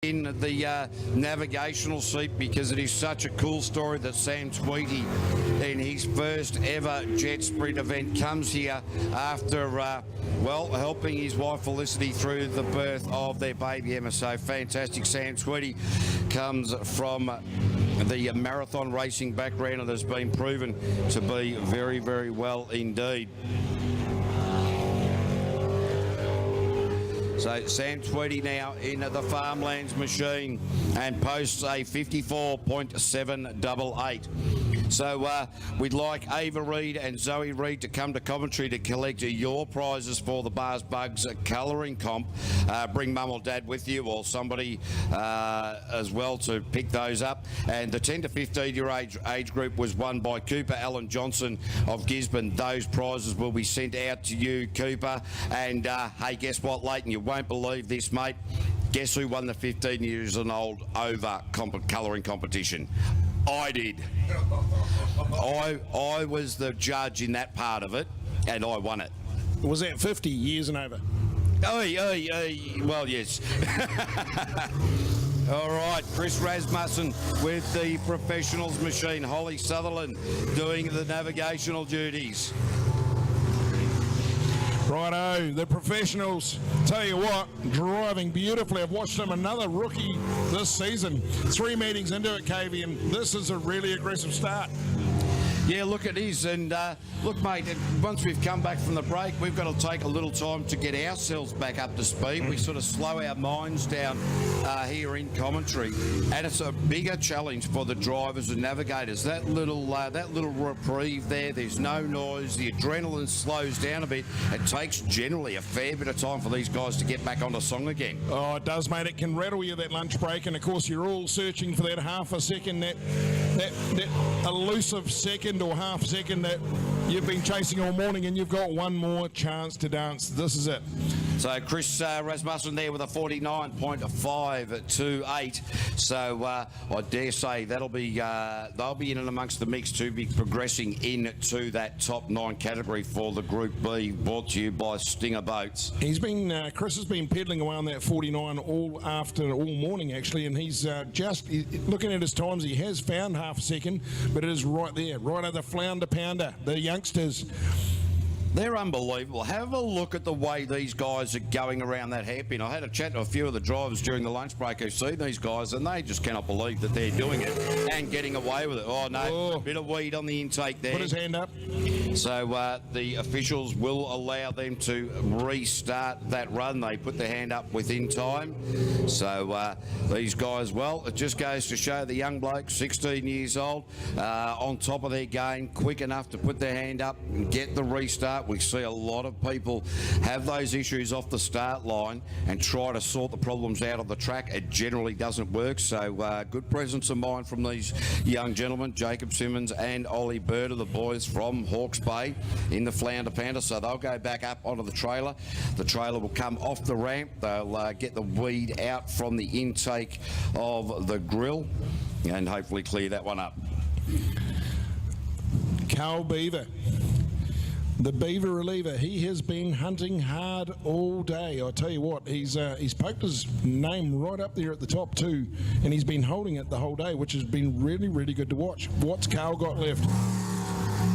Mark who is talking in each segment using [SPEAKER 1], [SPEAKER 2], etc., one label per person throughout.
[SPEAKER 1] in the navigational seat, because it is such a cool story that Sam Tweedy, in his first ever Jetsprint event, comes here after, well, helping his wife Felicity through the birth of their baby Emma. So fantastic. Sam Tweedy comes from the marathon racing background and has been proven to be very, very well indeed. So Sam Tweedy now in the Farmlands machine and posts a 54.788. So we'd like Ava Reid and Zoe Reid to come to Coventry to collect your prizes for the Bars Bugs colouring comp. Bring mum or dad with you, or somebody as well, to pick those up. And the 10 to 15 year age group was won by Cooper Alan Johnson of Gisborne. Those prizes will be sent out to you, Cooper. And hey, guess what, Leighton? You won't believe this, mate. Guess who won the 15 years and old over colouring competition? I did. I was the judge in that part of it, and I won it.
[SPEAKER 2] Was that 50 years and over?
[SPEAKER 1] Well, yes. All right, Chris Rasmussen with the professionals machine. Holly Sutherland doing the navigational duties.
[SPEAKER 2] Righto, the professionals, tell you what, driving beautifully. I've watched them, another rookie this season. 3 meetings into it, KV, and this is a really aggressive start.
[SPEAKER 1] Yeah, look, it is. And look, mate, once we've come back from the break, we've got to take a little time to get ourselves back up to speed. We sort of slow our minds down here in commentary, and it's a bigger challenge for the drivers and navigators. That little reprieve there, there's no noise, the adrenaline slows down a bit. It takes generally a fair bit of time for these guys to get back onto song again.
[SPEAKER 2] Oh, it does, mate. It can rattle you, that lunch break, and of course you're all searching for that half a second, that elusive second or half second that you've been chasing all morning, and you've got one more chance to dance. This is it.
[SPEAKER 1] So Chris Rasmussen there with a 49.528. So I dare say they'll be in and amongst the mix to be progressing into that top 9 category for the Group B, brought to you by Stinger Boats.
[SPEAKER 2] Chris has been peddling away on that 49 all morning actually, and he's just looking at his times. He has found half a second, but it is right there, right at the flounder pounder, the youngsters.
[SPEAKER 1] They're unbelievable. Have a look at the way these guys are going around that hairpin. I had a chat to a few of the drivers during the lunch break who've seen these guys, and they just cannot believe that they're doing it and getting away with it. Oh, no, bit of weed on the intake there.
[SPEAKER 2] Put his hand up.
[SPEAKER 1] So the officials will allow them to restart that run. They put their hand up within time. So these guys, well, it just goes to show the young bloke, 16 years old, on top of their game, quick enough to put their hand up and get the restart. We see a lot of people have those issues off the start line and try to sort the problems out of the track. It generally doesn't work. So good presence of mind from these young gentlemen, Jacob Simmons and Ollie Bird, the boys from Hawke's Bay in the Flounder Pounder. So they'll go back up onto the trailer. The trailer will come off the ramp. They'll get the weed out from the intake of the grill and hopefully clear that one up.
[SPEAKER 2] Carl Beaver, the beaver reliever, he has been hunting hard all day. I tell you what, he's poked his name right up there at the top too, and he's been holding it the whole day, which has been really, really good to watch. What's Carl got left?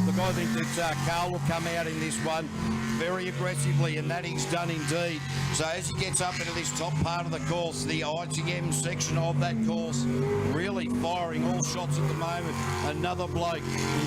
[SPEAKER 1] Look, I think that Carl will come out in this one very aggressively, and that he's done indeed. So as he gets up into this top part of the course, the ITM section of that course, really firing all shots at the moment. Another bloke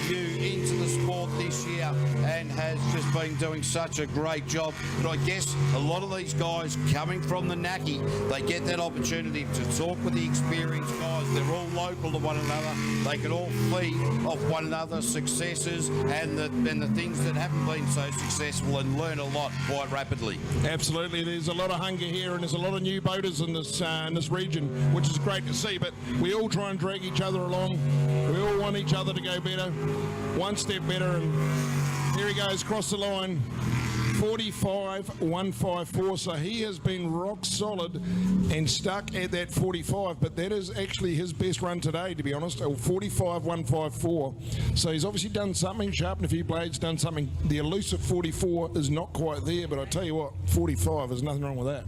[SPEAKER 1] new into the sport this year and has just been doing such a great job. But I guess a lot of these guys coming from the Naki, they get that opportunity to talk with the experienced guys. They're all local to one another. They can all feed off one another's successes and the things that haven't been so successful, and learn a lot quite rapidly.
[SPEAKER 2] Absolutely, there's a lot of hunger here, and there's a lot of new boaters in this region, which is great to see. But we all try and drag each other along. We all want each other to go better, one step better. And here he goes across the line. 45.154, so he has been rock solid and stuck at that 45, but that is actually his best run today, to be honest. 45.154, so he's obviously done something, sharpened a few blades, done something. The elusive 44 is not quite there, but I tell you what, 45, there's nothing wrong with that.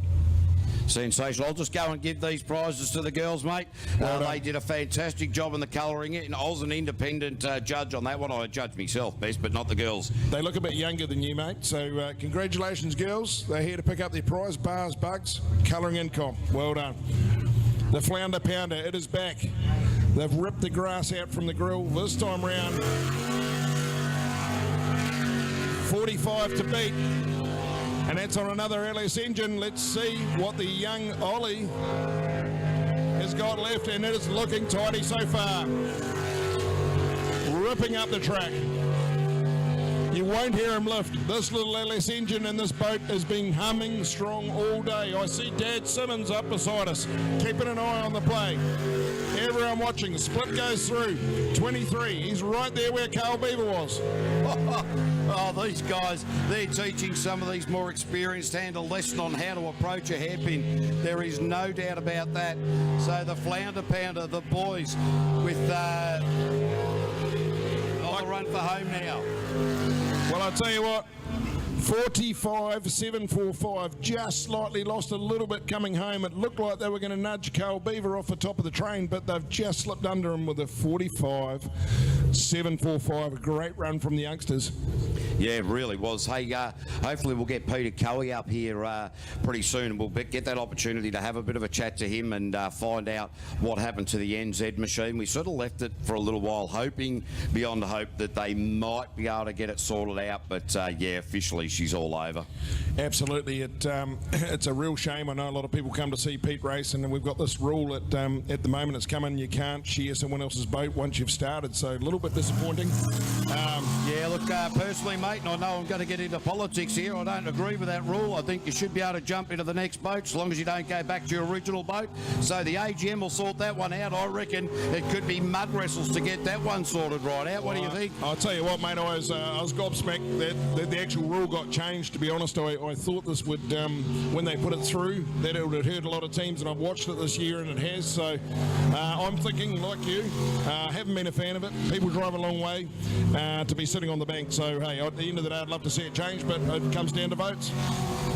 [SPEAKER 1] Sensational. I'll just go and give these prizes to the girls, mate. They did a fantastic job in the colouring it, and I was an independent judge on that one. I judged myself best, but not the girls.
[SPEAKER 2] They look a bit younger than you, mate, so congratulations, girls. They're here to pick up their prize, bars, bugs, colouring in comp. Well done. The Flounder Pounder, it is back. They've ripped the grass out from the grill this time round. 45 to beat. And that's on another LS engine. Let's see what the young Ollie has got left, and it is looking tidy so far. Ripping up the track. You won't hear him lift. This little LS engine in this boat has been humming strong all day. I see Dad Simmons up beside us, keeping an eye on the play. Everyone watching, the split goes through. 23, he's right there where Carl Beaver was.
[SPEAKER 1] Oh, these guys, they're teaching some of these more experienced hand a lesson on how to approach a hairpin. There is no doubt about that. So the Flounder Pounder, the boys, with on the run for home now.
[SPEAKER 2] Well, I'll tell you what, 45.745, just slightly lost a little bit coming home. It looked like they were going to nudge Carl Beaver off the top of the train, but they've just slipped under him with a 45.745. A great run from the youngsters.
[SPEAKER 1] Yeah, it really was. Hey, hopefully we'll get Peter Cowie up here pretty soon, and we'll get that opportunity to have a bit of a chat to him and find out what happened to the NZ machine. We sort of left it for a little while, hoping beyond hope that they might be able to get it sorted out, but yeah, officially she's all over.
[SPEAKER 2] Absolutely. It's a real shame. I know a lot of people come to see Pete race, and we've got this rule at the moment it's coming, you can't share someone else's boat once you've started, so a little bit disappointing.
[SPEAKER 1] Yeah, look, personally, mate, and I know I'm going to get into politics here, I don't agree with that rule. I think you should be able to jump into the next boat as long as you don't go back to your original boat. So the AGM will sort that one out. I reckon it could be mud wrestles to get that one sorted right out. What do you think?
[SPEAKER 2] I'll tell you what, mate, I was gobsmacked that the actual rule got changed, to be honest. I thought this would, when they put it through, that it would hurt a lot of teams, and I've watched it this year and it has. So I'm thinking, like you, haven't been a fan of it. People drive a long way to be sitting on the bank. So, hey, at the end of the day, I'd love to see it change, but it comes down to votes.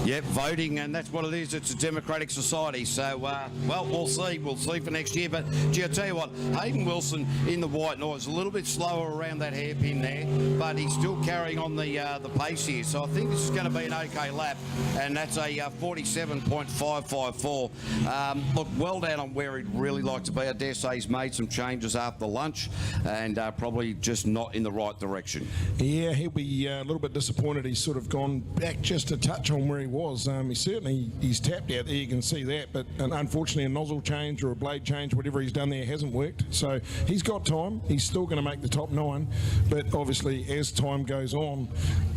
[SPEAKER 1] Yep, voting, and that's what it is. It's a democratic society. So, well, we'll see. We'll see for next year. But, gee, I'll tell you what, Hayden Wilson in the white noise, a little bit slower around that hairpin there, but he's still carrying on the pace here. So I think this is going to be an okay lap, and that's a 47.554. Look, well down on where he'd really like to be. I dare say he's made some changes after lunch, and probably just not in the right direction.
[SPEAKER 2] Yeah, he'll be a little bit disappointed. He's sort of gone back just a touch on where he was. He's tapped out there, you can see that, but unfortunately a nozzle change or a blade change, whatever he's done there, hasn't worked. So he's got time. He's still going to make the top 9, but obviously as time goes on,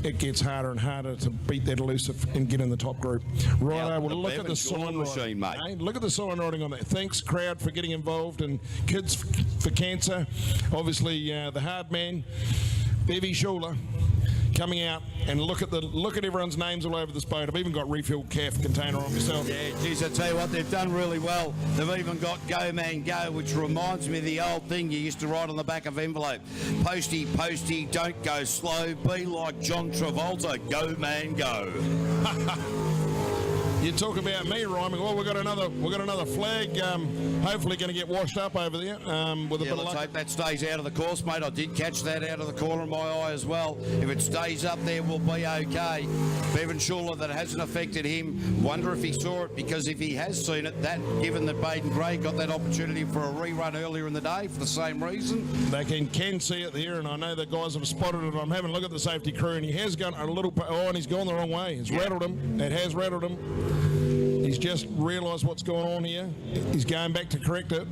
[SPEAKER 2] it gets harder and harder to beat that elusive and get in the top group. Right,
[SPEAKER 1] Yeah,
[SPEAKER 2] well, look at the sign
[SPEAKER 1] machine, mate.
[SPEAKER 2] Hey, look at the sign writing on that. Thanks, crowd, for getting involved, and Kids for Cancer. Obviously, the hard man, Bevy Schuler, coming out, and look at everyone's names all over this boat. I've even got refill calf container on myself.
[SPEAKER 1] Yeah, geez, I tell you what, they've done really well. They've even got Go Man Go, which reminds me of the old thing you used to write on the back of envelope. Posty, posty, don't go slow. Be like John Travolta. Go Man Go.
[SPEAKER 2] You talk about me rhyming. Well, we've got another flag. Hopefully, going to get washed up over there with a bit of luck.
[SPEAKER 1] Let's hope that stays out of the course, mate. I did catch that out of the corner of my eye as well. If it stays up there, we'll be okay. Bevan Schuler, that hasn't affected him. Wonder if he saw it, because if he has seen it, that given that Baden Gray got that opportunity for a rerun earlier in the day for the same reason.
[SPEAKER 2] They can see it there, and I know the guys have spotted it. I'm having a look at the safety crew, and he has gone a little. And he's gone the wrong way. It's rattled him. It has rattled him. He's just realised what's going on here. He's going back to correct it.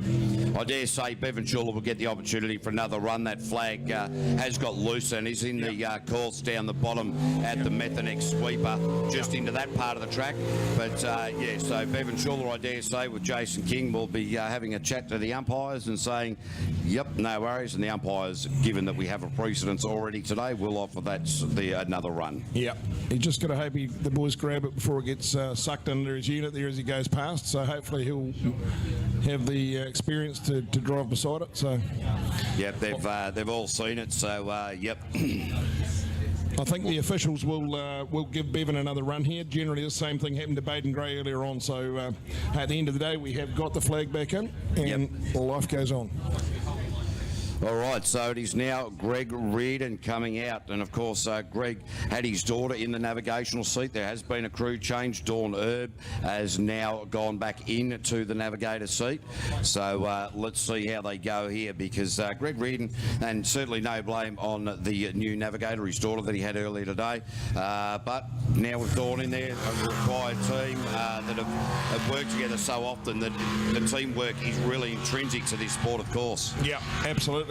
[SPEAKER 1] I dare say Bevan Schuler will get the opportunity for another run. That flag has got loose and is in the course down the bottom at the Methanex sweeper, just into that part of the track. But yeah, so Bevan Schuler, I dare say, with Jason King, will be having a chat to the umpires and saying, yep, no worries. And the umpires, given that we have a precedence already today, will offer that another run.
[SPEAKER 2] Yep. He's just got to hope the boys grab it before it gets sucked under his unit there as he goes past. So hopefully he'll have the experience to drive beside it. So
[SPEAKER 1] yep, they've all seen it. So yep.
[SPEAKER 2] I think the officials will give Bevan another run here. Generally, the same thing happened to Baden Gray earlier on. So at the end of the day, we have got the flag back in, and life goes on.
[SPEAKER 1] All right, so it is now Greg Reardon coming out, and of course Greg had his daughter in the navigational seat. There has been a crew change. Dawn Erb has now gone back into the navigator seat. So let's see how they go here, because Greg Reardon, and certainly no blame on the new navigator, his daughter that he had earlier today, but now with Dawn in there, a required team that have worked together so often that the teamwork is really intrinsic to this sport, of course.
[SPEAKER 2] Yeah, absolutely.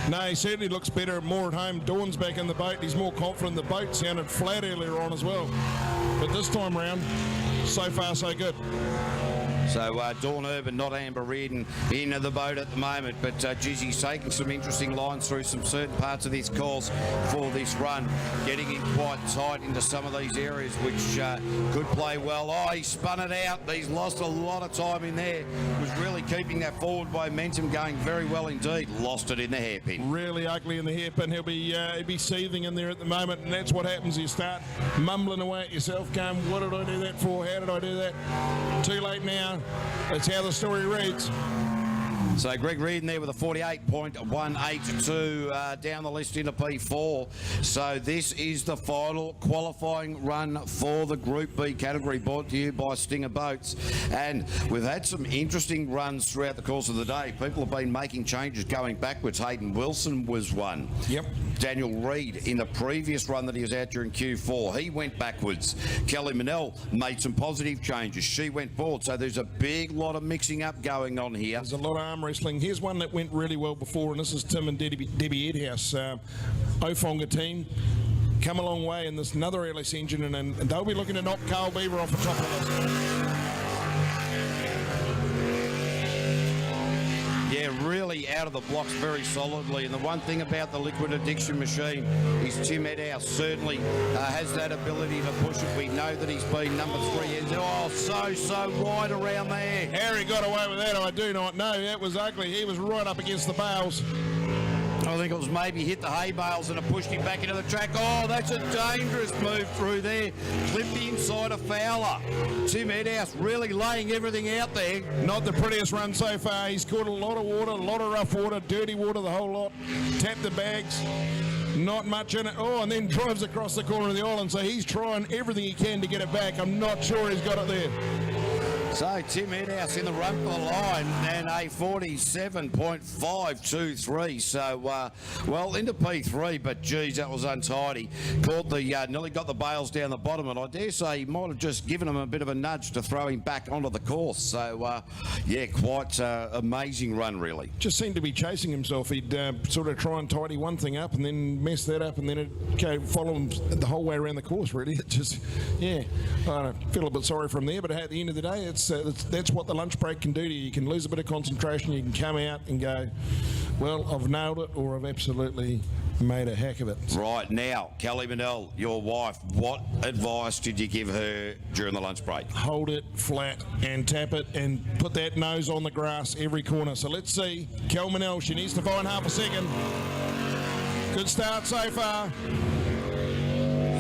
[SPEAKER 2] No, he certainly looks better, more at home. Dawn's back in the boat. He's more confident. The boat sounded flat earlier on as well. But this time round, so far so good.
[SPEAKER 1] So Dawn Urban, not Amber Reardon, in the boat at the moment. But Gizzy's taking some interesting lines through some certain parts of this course for this run, getting in quite tight into some of these areas, which could play well. Oh, he spun it out. He's lost a lot of time in there. Was really keeping that forward momentum going very well indeed. Lost it in the hairpin.
[SPEAKER 2] Really ugly in the hairpin. He'll be seething in there at the moment, and that's what happens. You start mumbling away at yourself, going, what did I do that for? How did I do that? Too late now. That's how the story reads.
[SPEAKER 1] So Greg Reardon there with a 48.182 down the list into P4. So this is the final qualifying run for the Group B category, brought to you by Stinger Boats. And we've had some interesting runs throughout the course of the day. People have been making changes going backwards. Hayden Wilson was one.
[SPEAKER 2] Yep.
[SPEAKER 1] Daniel Reid in the previous run that he was out during Q4, he went backwards. Kelly Manell made some positive changes. She went forward. So there's a big lot of mixing up going on here.
[SPEAKER 2] There's a lot of arm wrestling. Here's one that went really well before, and this is Tim and Debbie Edhouse. Ofonga team come a long way in this another LS engine, and they'll be looking to knock Carl Beaver off the top of the list.
[SPEAKER 1] Yeah, really out of the blocks very solidly. And the one thing about the liquid addiction machine is Tim Edhouse certainly has that ability to push it. We know that he's been number 3. Oh, so wide around there.
[SPEAKER 2] Harry got away with that, I do not know. That was ugly. He was right up against the bales.
[SPEAKER 1] I think it was maybe hit the hay bales and it pushed him back into the track. Oh, that's a dangerous move through there. Clipped the inside of Fowler. Tim Edhouse really laying everything out there.
[SPEAKER 2] Not the prettiest run so far. He's caught a lot of water, a lot of rough water, dirty water, the whole lot. Tapped the bags. Not much in it. Oh, and then drives across the corner of the island. So he's trying everything he can to get it back. I'm not sure he's got it there.
[SPEAKER 1] So Tim Edhouse in the run for the line and a 47.523. So, well, into P3, but geez, that was untidy. Caught the, nearly got the bales down the bottom, and I dare say he might have just given him a bit of a nudge to throw him back onto the course. So, yeah, quite amazing run, really.
[SPEAKER 2] Just seemed to be chasing himself. He'd sort of try and tidy one thing up and then mess that up, and then it follow him the whole way around the course, really. It just, yeah, I feel a bit sorry for him there, but at the end of the day, that's what the lunch break can do to you. You can lose a bit of concentration. You can come out and go, well, I've nailed it, or I've absolutely made a heck of it.
[SPEAKER 1] Right, now, Kelly Manell, your wife, what advice did you give her during the lunch break?
[SPEAKER 2] Hold it flat and tap it and put that nose on the grass every corner. So let's see. Kel Manell, she needs to find half a second. Good start so far.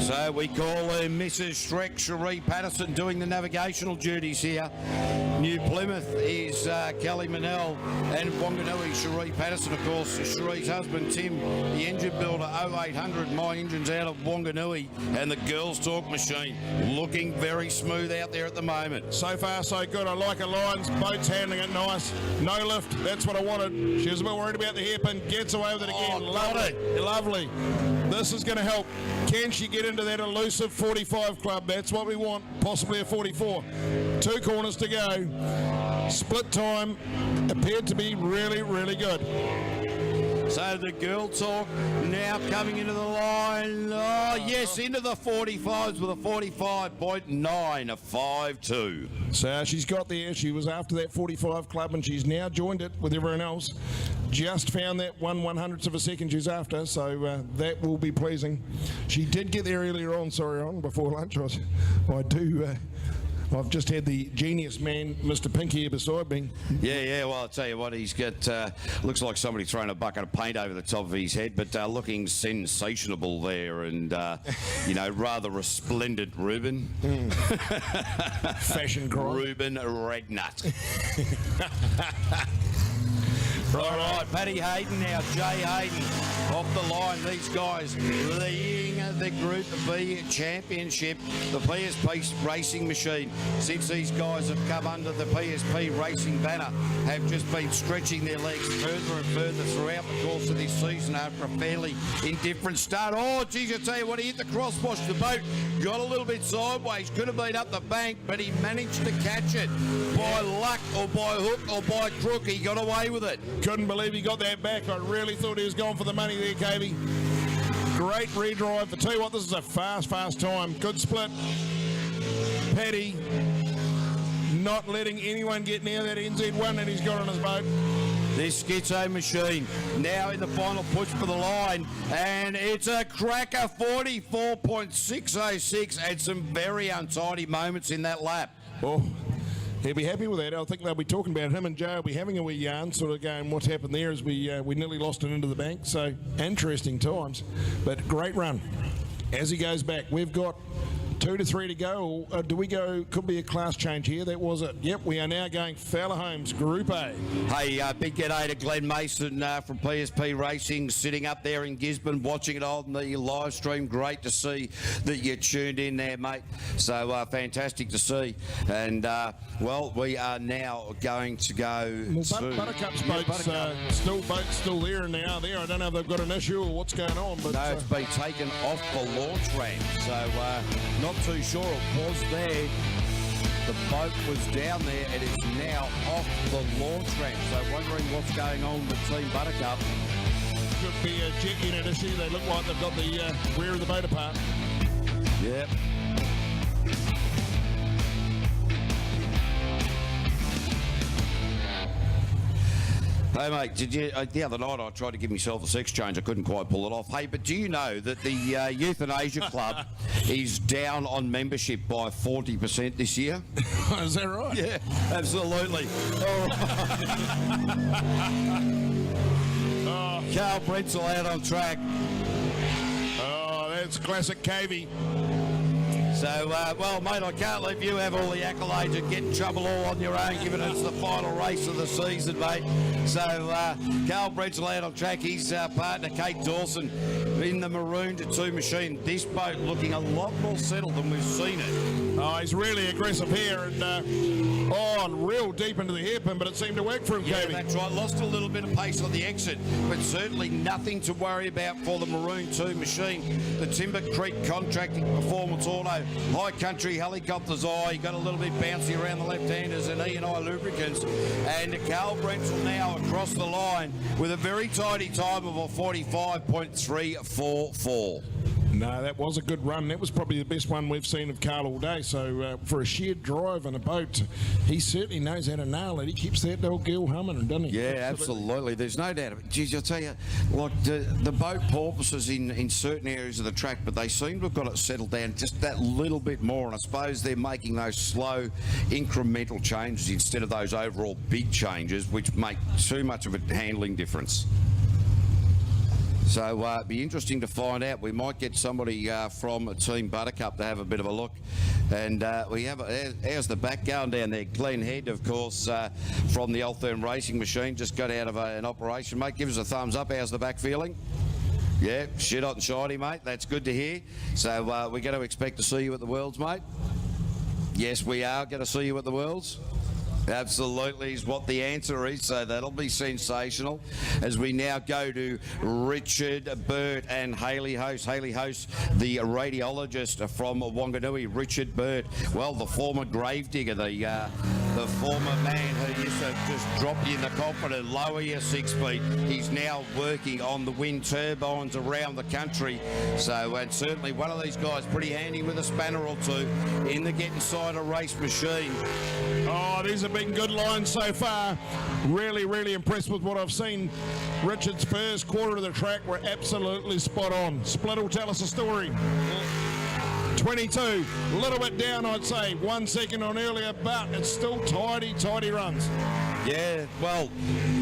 [SPEAKER 1] So we call her Mrs. Shrek, Cherie Patterson, doing the navigational duties here. New Plymouth is Kelly Manell, and Wanganui, Cherie Patterson, of course, Cherie's husband, Tim, the engine builder, 0800 My Engines out of Wanganui, and the Girls Talk Machine, looking very smooth out there at the moment.
[SPEAKER 2] So far, so good. I like her lines. Boat's handling it nice. No lift. That's what I wanted. She was a bit worried about the hairpin. Gets away with it again.
[SPEAKER 1] Oh,
[SPEAKER 2] lovely. Lovely. This is going to help. Can she get into that elusive 45 club? That's what we want. Possibly a 44. 2 corners to go. Split time appeared to be really, really good.
[SPEAKER 1] So the Girl Talk now coming into the line. Oh, yes, into the 45s with a 45.952.
[SPEAKER 2] So she's got there. She was after that 45 club, and she's now joined it with everyone else. Just found that 1/100th of a second she's after, so that will be pleasing. She did get there earlier on, before lunch. I do I've just had the genius man, Mr. Pink, here beside me.
[SPEAKER 1] Yeah, well, I'll tell you what, he's got, looks like somebody throwing a bucket of paint over the top of his head, but looking sensational there, and, rather resplendent Ruben.
[SPEAKER 2] Fashion crime.
[SPEAKER 1] Ruben Rednut. All right, Paddy Hayden now, Jay Hayden off the line. These guys leading the Group B Championship, the PSP Racing Machine. Since these guys have come under the PSP Racing banner, have just been stretching their legs further and further throughout the course of this season after a fairly indifferent start. Oh, geez, I tell you what, he hit the crosswash. The boat got a little bit sideways, could have been up the bank, but he managed to catch it by luck or by hook or by crook. He got away with it.
[SPEAKER 2] Couldn't believe he got that back. I really thought he was going for the money there, KV. Great redrive. I tell you what, this is a fast time. Good split. Paddy not letting anyone get near that NZ1 that he's got on his boat.
[SPEAKER 1] This Schizo machine now in the final push for the line, and it's a cracker, 44.606, and some very untidy moments in that lap.
[SPEAKER 2] Oh, he'll be happy with that. I think they'll be talking about him and Joe will be having a wee yarn, sort of going, what's happened there as we nearly lost it into the bank. So interesting times, but great run. As he goes back, we've got 2 to 3 to go. Do we go? Could be a class change here. That was it. Yep, we are now going Fowler Homes Group A.
[SPEAKER 1] Hey, big g'day to Glenn Mason from PSP Racing, sitting up there in Gisborne, watching it on the live stream. Great to see that you tuned in there, mate. So fantastic to see. And we are now going to go.
[SPEAKER 2] Well, Buttercup's boat's still there and they are there. I don't know if they've got an issue or what's going on, but
[SPEAKER 1] no, it's been taken off the launch ramp. So not too sure it was there. The boat was down there and it's now off the launch ramp. So wondering what's going on with Team Buttercup.
[SPEAKER 2] Could be a jet unit issue. They look like they've got the rear of the boat apart.
[SPEAKER 1] Yep. Hey mate, did you? The other night I tried to give myself a sex change. I couldn't quite pull it off. Hey, but do you know that the Euthanasia Club is down on membership by 40% this year?
[SPEAKER 2] Is that right?
[SPEAKER 1] Yeah, absolutely. All right. Carl Bretzel out on track.
[SPEAKER 2] Oh, that's classic KV.
[SPEAKER 1] So, mate, I can't let you have all the accolades and get in trouble all on your own, given it's the final race of the season, mate. So, Carl Bretzel out on track. His partner, Kate Dawson, in the Maroon to 2 machine. This boat looking a lot more settled than we've seen it.
[SPEAKER 2] Oh, he's really aggressive here and, real deep into the hairpin, but it seemed to work for him,
[SPEAKER 1] Yeah,
[SPEAKER 2] KV.
[SPEAKER 1] that's right. Lost a little bit of pace on the exit, but certainly nothing to worry about for the Maroon 2 machine. The Timber Creek Contracting Performance Auto High Country Helicopters Eye. He got a little bit bouncy around the left-handers and E&I Lubricants. And Carl Bretzel now across the line with a very tidy time of a 45.344.
[SPEAKER 2] No, that was a good run. That was probably the best one we've seen of Carl all day. So for a shared drive and a boat, he certainly knows how to nail it. He keeps that old girl humming, doesn't he?
[SPEAKER 1] Yeah, absolutely. There's no doubt of it. Geez, I'll tell you, like the boat porpoises in certain areas of the track, but they seem to have got it settled down just that little bit more. And I suppose they're making those slow, incremental changes instead of those overall big changes, which make too much of a handling difference. So it'd be interesting to find out. We might get somebody from Team Buttercup to have a bit of a look. And we have, how's the back going down there? Glenn Head, of course, from the Altherm Racing Machine, just got out of an operation. Mate, give us a thumbs up. How's the back feeling? Yeah, shit hot and shiny, mate. That's good to hear. So we're going to expect to see you at the Worlds, mate. Yes, we are going to see you at the Worlds. Absolutely is what the answer is, so that'll be sensational. As we now go to Richard Burt and Hayley Host. Hayley Host, the radiologist from Wanganui. Richard Burt, well, the former gravedigger, the former man who used to just drop you in the coffin and lower you 6 feet. He's now working on the wind turbines around the country. So, and certainly one of these guys pretty handy with a spanner or two in the get inside a race machine.
[SPEAKER 2] Oh, these have been good lines so far. Really, really impressed with what I've seen. Richard's first quarter of the track were absolutely spot on. Split will tell us a story. 22, a little bit down, I'd say. 1 second on earlier, but it's still tidy runs.
[SPEAKER 1] Yeah, well,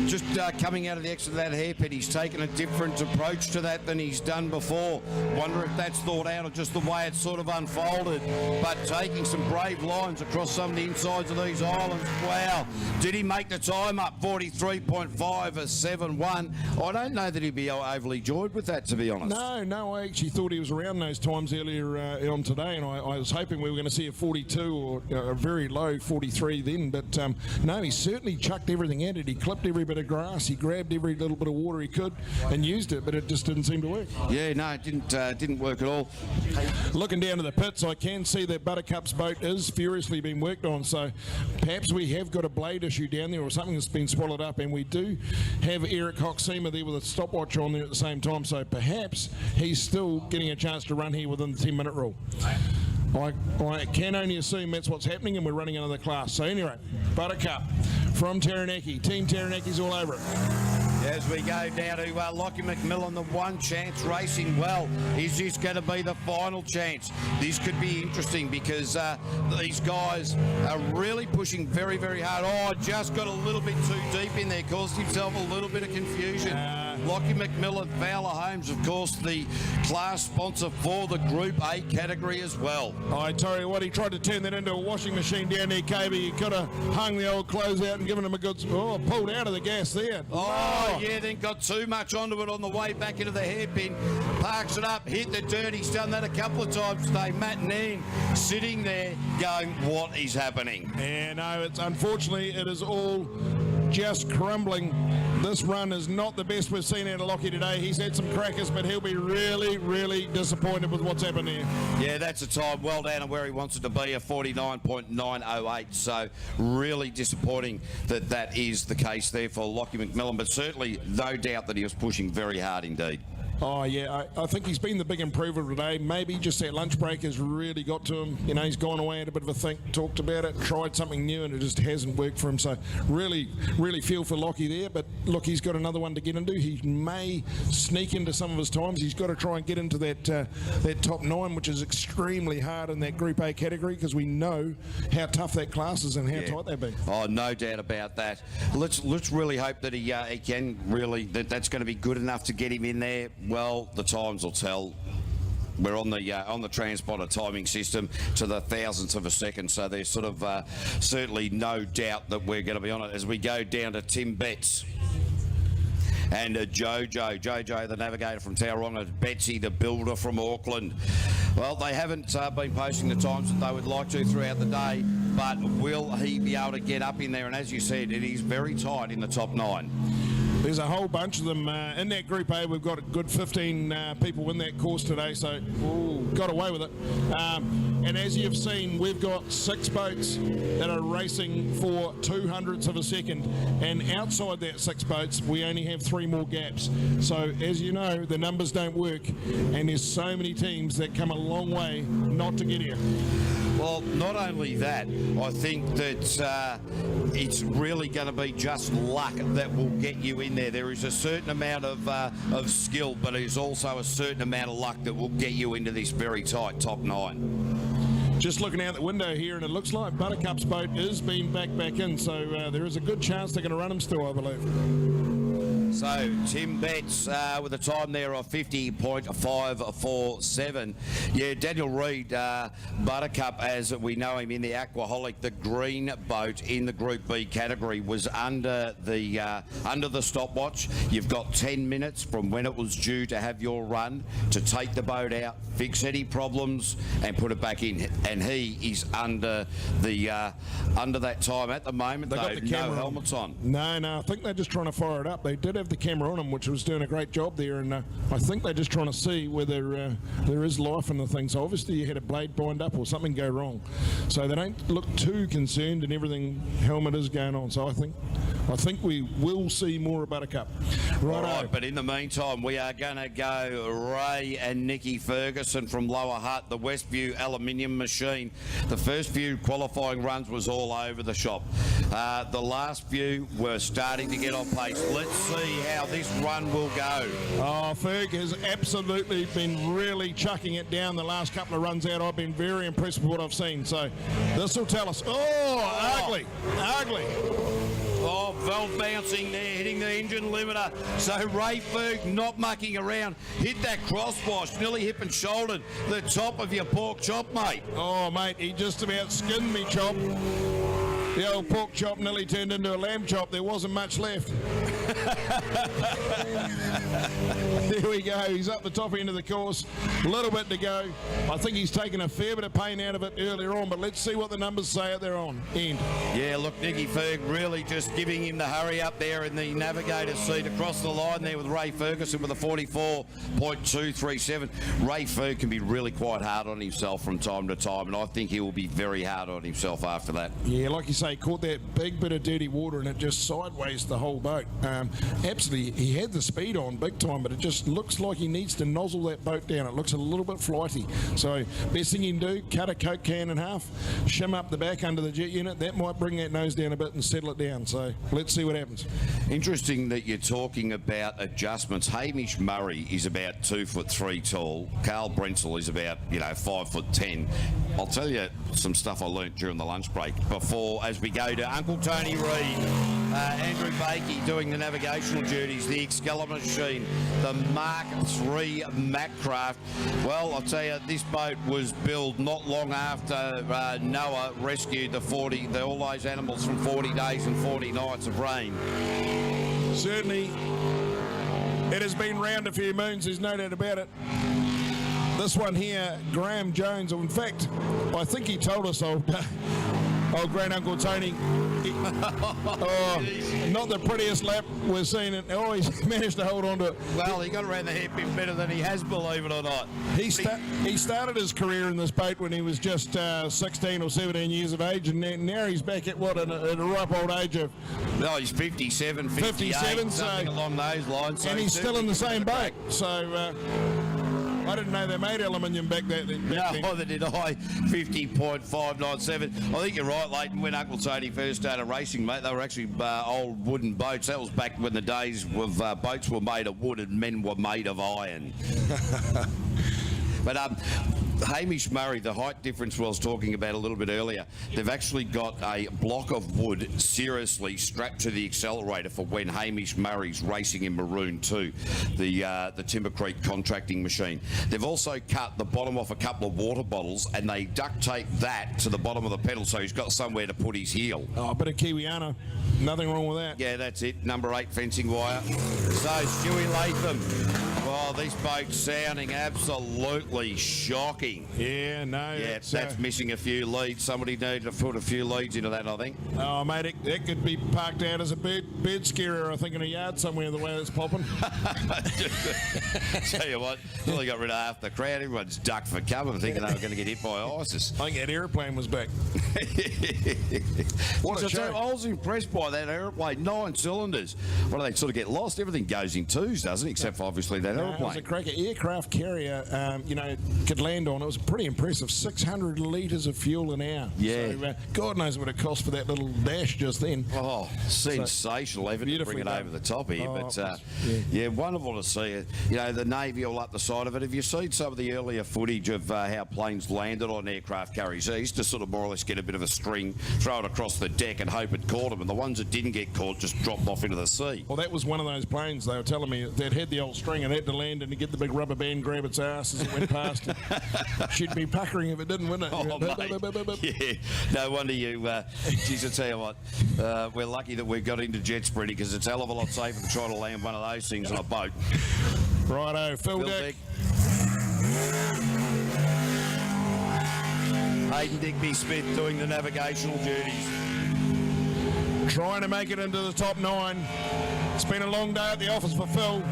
[SPEAKER 1] just coming out of the exit of that hairpin, he's taken a different approach to that than he's done before. Wonder if that's thought out or just the way it's sort of unfolded. But taking some brave lines across some of the insides of these islands. Wow. Did he make the time up? 43.5, a 7-1. I don't know that he'd be overly joyed with that, to be honest.
[SPEAKER 2] No, I actually thought he was around those times earlier on today, and I was hoping we were going to see a 42 or a very low 43 then. But no, he certainly chucked everything at it. He clipped every bit of grass, he grabbed every little bit of water he could and used it, but it just didn't seem to work.
[SPEAKER 1] Yeah, no, it didn't work at all.
[SPEAKER 2] Looking down to the pits, I can see that Buttercup's boat is furiously being worked on, so perhaps we have got a blade issue down there or something that's been swallowed up, and we do have Eric Hoxema there with a stopwatch on there at the same time, so perhaps he's still getting a chance to run here within the 10-minute rule. I can only assume that's what's happening, and we're running another class. So anyway, Buttercup from Taranaki. Team Taranaki's all over it.
[SPEAKER 1] As we go down to Lockie McMillan, the one chance, racing well. Is this going to be the final chance? This could be interesting because these guys are really pushing very, very hard. Oh, just got a little bit too deep in there, caused himself a little bit of confusion. Lockie McMillan, Fowler Homes, of course, the class sponsor for the Group A category as well.
[SPEAKER 2] I tell you what, he tried to turn that into a washing machine down there, KB. He could have hung the old clothes out and given him a good... Oh, pulled out of the gas there.
[SPEAKER 1] Oh, yeah, then got too much onto it on the way back into the hairpin. Parks it up, hit the dirt. He's done that a couple of times today. Matt Neen sitting there going, what is happening?
[SPEAKER 2] Yeah, no, it's unfortunately, it is all just crumbling. This run is not the best we've seen out of Lockie today. He's had some crackers, but he'll be really, really disappointed with what's happened here.
[SPEAKER 1] Yeah, that's a time well down to where he wants it to be, a 49.908. So really disappointing that that is the case there for Lockie McMillan, but certainly no doubt that he was pushing very hard indeed.
[SPEAKER 2] Oh, yeah, I think he's been the big improver today. Maybe just that lunch break has really got to him. You know, he's gone away, had a bit of a think, talked about it, tried something new, and it just hasn't worked for him. So really, really feel for Lockie there. But look, he's got another one to get into. He may sneak into some of his times. He's got to try and get into that top 9, which is extremely hard in that Group A category, because we know how tough that class is and how tight they've been.
[SPEAKER 1] Oh, no doubt about that. Let's really hope that he can really, that's going to be good enough to get him in there. Well, the times will tell. We're on the transponder timing system to the thousandths of a second, so there's sort of certainly no doubt that we're going to be on it as we go down to Tim Betts. And Jojo, the navigator from Tauranga, Betsy, the builder from Auckland. Well, they haven't been posting the times that they would like to throughout the day, but will he be able to get up in there? And as you said, it is very tight in the top 9.
[SPEAKER 2] There's a whole bunch of them in that Group A. We've got a good 15 people in that course today, so got away with it. And as you've seen, we've got 6 boats that are racing for 200ths of a second. And outside that 6 boats, we only have 3 more gaps. So as you know, the numbers don't work, and there's so many teams that come a long way not to get here.
[SPEAKER 1] Well, not only that, I think that it's really going to be just luck that will get you in there. There is a certain amount of skill, but there's also a certain amount of luck that will get you into this very tight top 9.
[SPEAKER 2] Just looking out the window here, and it looks like Buttercup's boat is being back in, so there is a good chance they're going to run him still, I believe.
[SPEAKER 1] So Tim Betts with a time there of 50.547. Yeah, Daniel Reid, Buttercup, as we know him in the Aquaholic, the green boat in the Group B category, was under the stopwatch. You've got 10 minutes from when it was due to have your run to take the boat out, fix any problems, and put it back in. And he is under that time at the moment. They got the camera, no helmets on.
[SPEAKER 2] No, I think they're just trying to fire it up. They did have the camera on him, which was doing a great job there, and I think they're just trying to see whether there is life in the thing. So obviously you had a blade bind up or something go wrong, so they don't look too concerned, and everything helmet is going on. So I think we will see more of Buttercup.
[SPEAKER 1] Right, but in the meantime, we are going to go Ray and Nikki Ferguson from Lower Hutt, the Westview aluminium machine. The first few qualifying runs was all over the shop. The last few were starting to get on pace. Let's see how this run will go.
[SPEAKER 2] Oh, Ferg has absolutely been really chucking it down the last couple of runs out. I've been very impressed with what I've seen. So this will tell us. Oh, ugly.
[SPEAKER 1] Oh, valve bouncing there, hitting the engine limiter. So Ray Ferg not mucking around. Hit that crosswash, nearly hip and shouldered the top of your pork chop, mate.
[SPEAKER 2] Oh, mate, he just about skinned me, Chop. The old pork chop nearly turned into a lamb chop. There wasn't much left. There we go. He's up the top end of the course. A little bit to go. I think he's taken a fair bit of pain out of it earlier on, but let's see what the numbers say at their on end.
[SPEAKER 1] Yeah, look, Nicky Ferg really just giving him the hurry up there in the navigator's seat across the line there with Ray Ferguson with a 44.237. Ray Ferg can be really quite hard on himself from time to time, and I think he will be very hard on himself after that.
[SPEAKER 2] Yeah, like you say, caught that big bit of dirty water and it just sideways the whole boat. Absolutely, he had the speed on big time, but it just looks like he needs to nozzle that boat down. It looks a little bit flighty. So best thing he can do, cut a Coke can in half, shim up the back under the jet unit. That might bring that nose down a bit and settle it down. So let's see what happens.
[SPEAKER 1] Interesting that you're talking about adjustments. Hamish Murray is about 2'3" tall. Carl Brentsel is about 5'10". I'll tell you some stuff I learnt during the lunch break before, as we go to Uncle Tony Reid, Andrew Bakey doing the navigational duties, the Excalibur machine, the Mark III Macraft. Well, I'll tell you, this boat was built not long after Noah rescued all those animals from 40 days and 40 nights of rain.
[SPEAKER 2] Certainly, it has been round a few moons, there's no doubt about it. This one here, Graham Jones, in fact, I think he told us, old great Uncle Tony, not the prettiest lap we're seeing it. Oh, he's managed to hold on to it.
[SPEAKER 1] Well, he got around the hairpin better than he has, believe it or not.
[SPEAKER 2] He started his career in this boat when he was just 16 or 17 years of age, and now he's back at at a ripe old age of...
[SPEAKER 1] No, he's 57, 58, something along those lines.
[SPEAKER 2] And he's still in the same boat, so... I didn't know they made aluminium back then.
[SPEAKER 1] No, neither did I. 50.597. I think you're right, Leighton. When Uncle Tony first started racing, mate, they were actually old wooden boats. That was back when the days of boats were made of wood and men were made of iron. But Hamish Murray, the height difference I was talking about a little bit earlier, they've actually got a block of wood seriously strapped to the accelerator for when Hamish Murray's racing in Maroon 2, the Timber Creek contracting machine. They've also cut the bottom off a couple of water bottles and they duct tape that to the bottom of the pedal so he's got somewhere to put his heel.
[SPEAKER 2] Oh, a bit of Kiwiana. Nothing wrong with that.
[SPEAKER 1] Yeah, that's it. Number 8 fencing wire. So, Stewie Latham. Oh, this boat's sounding absolutely shocking.
[SPEAKER 2] Yeah, no.
[SPEAKER 1] Yeah, that's missing a few leads. Somebody needed to put a few leads into that, I think.
[SPEAKER 2] Oh, mate, it could be parked out as a bird scarer, I think, in a yard somewhere, the way it's popping.
[SPEAKER 1] Tell you what, really got rid of half the crowd. Everyone's ducked for cover thinking they were going to get hit by ISIS.
[SPEAKER 2] I think that aeroplane was back. What a show.
[SPEAKER 1] I was impressed by that aeroplane. 9 cylinders. What do they sort of get lost? Everything goes in twos, doesn't it? Except for obviously that aeroplane. It
[SPEAKER 2] was a cracker. Aircraft carrier, could land on. It was pretty impressive. 600 litres of fuel an hour.
[SPEAKER 1] Yeah.
[SPEAKER 2] So, God knows what it cost for that little dash just then.
[SPEAKER 1] Oh, sensational effort to bring it over the top here. Yeah, wonderful to see it. The Navy all up the side of it. Have you seen some of the earlier footage of how planes landed on aircraft carriers? They used to sort of more or less get a bit of a string, throw it across the deck and hope it caught them, and the ones that didn't get caught just dropped off into the sea.
[SPEAKER 2] Well, that was one of those planes, they were telling me, that had the old string and had to land and to get the big rubber band, grab its ass as it went past. She'd be puckering if it didn't, wouldn't it?
[SPEAKER 1] Oh, mate. Yeah, no wonder you... geez, I tell you what, we're lucky that we've got into Jetsprint because it's a hell of a lot safer than trying to land one of those things on a boat.
[SPEAKER 2] Righto, Phil Dick.
[SPEAKER 1] Hayden Digby Smith doing the navigational duties.
[SPEAKER 2] Trying to make it into the top 9. It's been a long day at the office for Phil.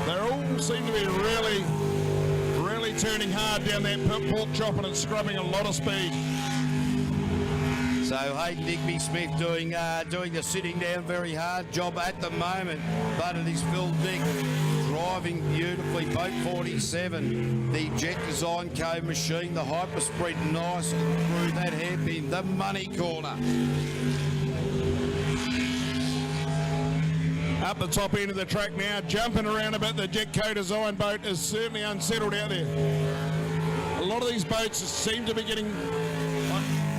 [SPEAKER 2] They all seem to be really turning hard down that pork chop and it's scrubbing a lot of speed.
[SPEAKER 1] So Hayden Digby Smith doing the sitting down very hard job at the moment, but it is Phil Dick driving beautifully. Boat 47, the Jet Design Co machine, the Hyper Sprint, nice through that hairpin, the money corner.
[SPEAKER 2] Up the top end of the track now, jumping around a bit. The Jetco design boat is certainly unsettled out there. A lot of these boats seem to be getting,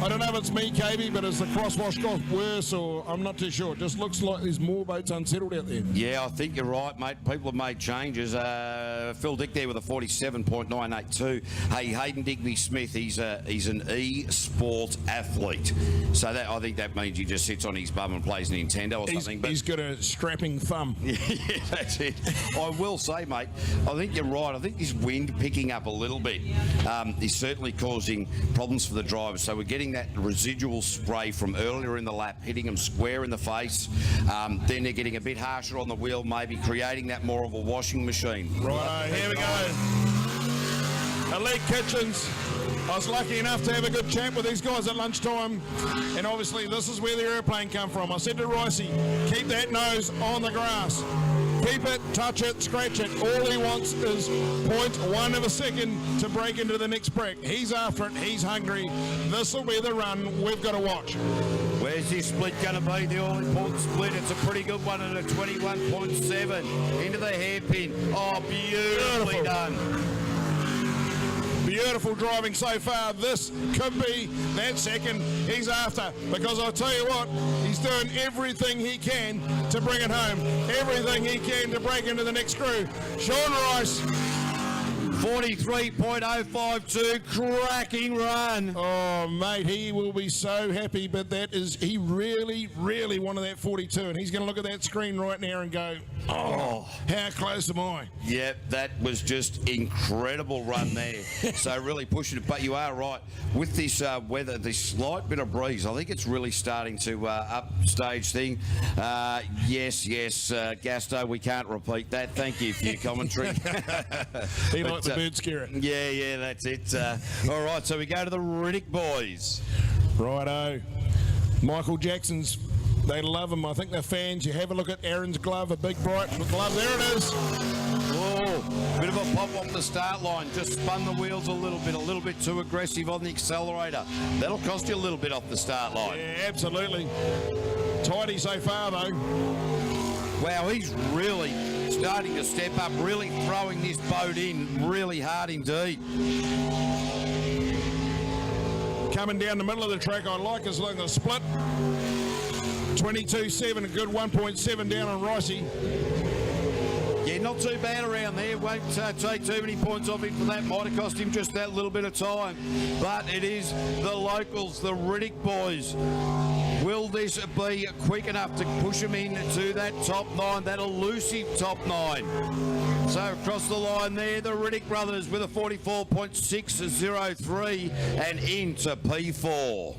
[SPEAKER 2] I don't know if it's me, KB, but as the crosswash got worse, or I'm not too sure. It just looks like there's more boats unsettled out there.
[SPEAKER 1] Yeah, I think you're right, mate. People have made changes. Phil Dick there with a 47.982. Hey, Hayden Digby-Smith, he's an e-sport athlete. So that I think that means he just sits on his bum and plays Nintendo or something. But
[SPEAKER 2] he's got a strapping thumb.
[SPEAKER 1] Yeah, that's it. I will say, mate, I think you're right. I think this wind picking up a little bit is certainly causing problems for the drivers. So we're getting that residual spray from earlier in the lap, hitting them square in the face. Then they're getting a bit harsher on the wheel, maybe creating that more of a washing machine.
[SPEAKER 2] Right, here we go. Elite Kitchens. I was lucky enough to have a good chat with these guys at lunchtime, and obviously this is where the airplane come from. I said to Ricey, keep that nose on the grass. Keep it, touch it, scratch it. All he wants is 0.1 of a second to break into the next break. He's after it, he's hungry. This will be the run we've got to watch.
[SPEAKER 1] Where's this split going to be? The all-important split. It's a pretty good one at a 21.7 into the hairpin. Oh, beautifully done.
[SPEAKER 2] Beautiful driving so far. This could be that second he's after, because I'll tell you what, he's doing everything he can to bring it home, everything he can to break into the next crew. Sean Rice.
[SPEAKER 1] 43.052, cracking run.
[SPEAKER 2] Oh, mate, he will be so happy, but he really, really wanted that 42, and he's going to look at that screen right now and go, oh, how close am I?
[SPEAKER 1] Yep, that was just incredible run there. So really pushing it, but you are right. With this weather, this slight bit of breeze, I think it's really starting to upstage thing. Yes, Gasto, we can't repeat that. Thank you for your commentary.
[SPEAKER 2] He liked the bird scarer.
[SPEAKER 1] Yeah, that's it. All right, so we go to the Riddick boys.
[SPEAKER 2] Righto. Michael Jackson's, they love him. I think they're fans. You have a look at Aaron's glove, a big bright glove. There it is.
[SPEAKER 1] Oh, bit of a pop off the start line. Just spun the wheels a little bit too aggressive on the accelerator. That'll cost you a little bit off the start line.
[SPEAKER 2] Yeah, absolutely. Tidy so far, though.
[SPEAKER 1] Wow, he's really starting to step up, really throwing this boat in really hard indeed.
[SPEAKER 2] Coming down the middle of the track, I like his look, the split. 22.7, a good 1.7 down on Ricey.
[SPEAKER 1] Yeah, not too bad around there. Won't take too many points off him for that. Might have cost him just that little bit of time. But it is the locals, the Riddick boys. Will this be quick enough to push him into that top 9, that elusive top 9? So across the line there, the Riddick brothers with a 44.603 and into P4.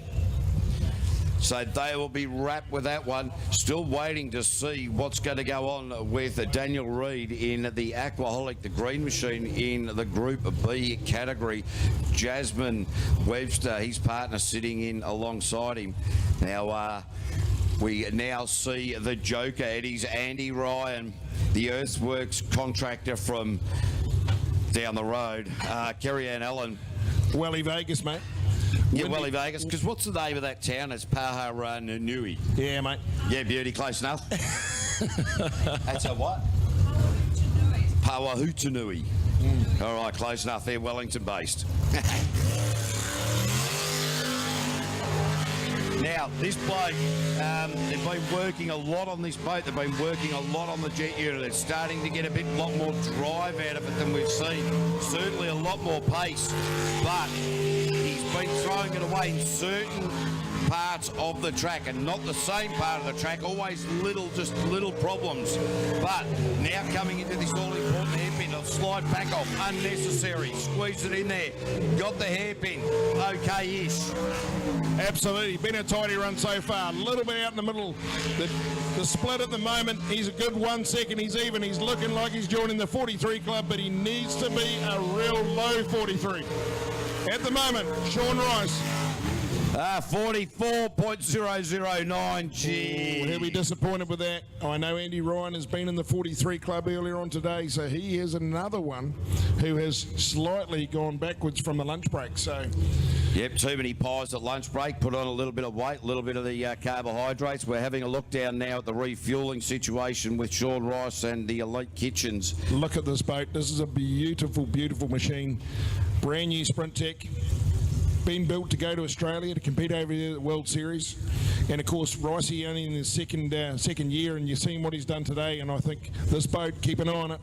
[SPEAKER 1] So they will be wrapped with that one. Still waiting to see what's going to go on with Daniel Reid in the Aquaholic, the green machine in the Group B category. Jasmine Webster, his partner, sitting in alongside him. Now, we now see the Joker. It is Andy Ryan, the Earthworks contractor from down the road. Kerry Ann Allen.
[SPEAKER 2] Welly Vegas, mate.
[SPEAKER 1] Yeah, Welly Vegas, because what's the name of that town? It's Paharanui.
[SPEAKER 2] Yeah, mate.
[SPEAKER 1] Yeah, beauty, close enough. That's a what? Pawahutanui. All right, close enough. They're Wellington-based. Now, this bloke, they've been working a lot on this boat. They've been working a lot on the jet unit. It's starting to get a lot more drive out of it than we've seen. Certainly a lot more pace, but he's been throwing it away in certain parts of the track and not the same part of the track, always just little problems. But now coming into this all-important hairpin, a slide back off, unnecessary, squeeze it in there, got the hairpin, okay-ish.
[SPEAKER 2] Absolutely, been a tidy run so far, a little bit out in the middle. The split at the moment, he's a good 1 second, he's even, he's looking like he's joining the 43 club, but he needs to be a real low 43. At the moment, Sean Rice.
[SPEAKER 1] 44.009, gee.
[SPEAKER 2] He'll be disappointed with that. I know Andy Ryan has been in the 43 club earlier on today, so he is another one who has slightly gone backwards from the lunch break. So
[SPEAKER 1] Yep, too many pies at lunch break. Put on a little bit of weight, a little bit of the carbohydrates. We're having a look down now at the refuelling situation with Sean Rice and the Elite Kitchens.
[SPEAKER 2] Look at this boat. This is a beautiful, beautiful machine. Brand new Sprint Tech. Been built to go to Australia to compete over there at the World Series. And of course, Ricey only in his second year, and you've seen what he's done today. And I think this boat, keep an eye on it.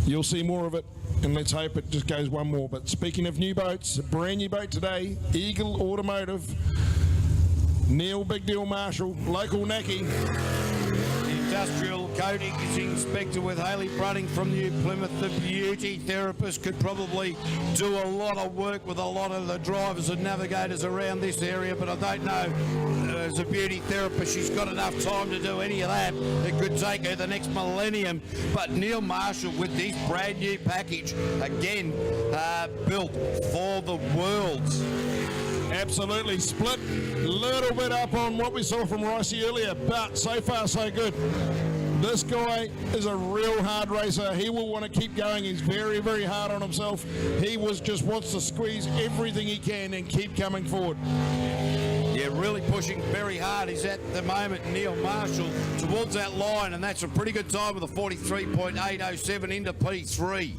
[SPEAKER 2] You'll see more of it, and let's hope it just goes one more. But speaking of new boats, a brand new boat today, Eagle Automotive, Neil Big Deal Marshall, local Naki.
[SPEAKER 1] Industrial coating is inspector with Hayley Brunning from New Plymouth. The beauty therapist could probably do a lot of work with a lot of the drivers and navigators around this area, but I don't know. As a beauty therapist, she's got enough time to do any of that. It could take her the next millennium. But Neil Marshall with this brand new package, again, built for the worlds.
[SPEAKER 2] Absolutely split, a little bit up on what we saw from Ricey earlier, but so far so good. This guy is a real hard racer. He will want to keep going. He's very, very hard on himself. He just wants to squeeze everything he can and keep coming forward.
[SPEAKER 1] Yeah, really pushing very hard. He's at the moment, Neil Marshall, towards that line, and that's a pretty good time with a 43.807 into P3.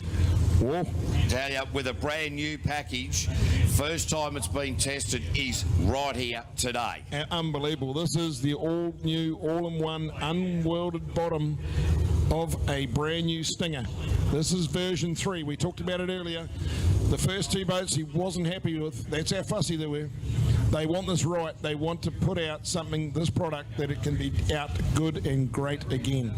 [SPEAKER 2] Whoa.
[SPEAKER 1] Tell you, with a brand new package, first time it's been tested is right here today.
[SPEAKER 2] Unbelievable. This is the all-new, all-in-one, unwelded bottom of a brand new Stinger. This is version 3. We talked about it earlier. The first two boats he wasn't happy with. That's how fussy they were. They want this right. They want to put out something, this product, that it can be out good and great again.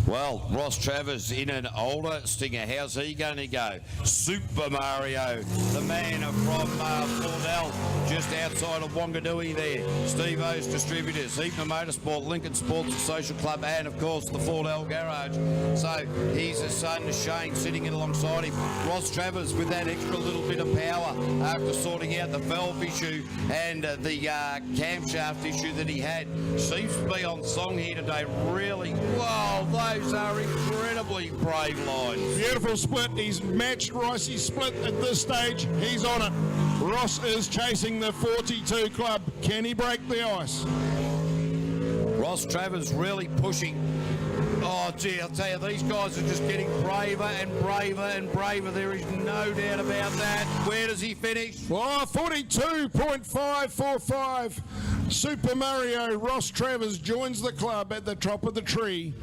[SPEAKER 1] Well, Ross Travers in an older Stinger. How's he going to go? Super Mario, the man from Thornell, just outside of Wanganui there. Steve-O's Distributors, Heapner Motorsport, Lincoln Sports and Social Club, and of course the Thornell Garage. So he's his son Shane sitting in alongside him. Ross Travers with that extra little bit of power after sorting out the valve issue and the camshaft issue that he had. Seems to be on song here today. Really, wow, those are incredibly brave lines.
[SPEAKER 2] Beautiful split. He's matched Ricey's split at this stage. He's on it. Ross is chasing the 42 club. Can he break the ice?
[SPEAKER 1] Ross Travers really pushing. Oh, gee, I'll tell you, these guys are just getting braver and braver and braver. There is no doubt about that. Where does he finish?
[SPEAKER 2] Oh, 42.545. Super Mario Ross Travers joins the club at the top of the tree.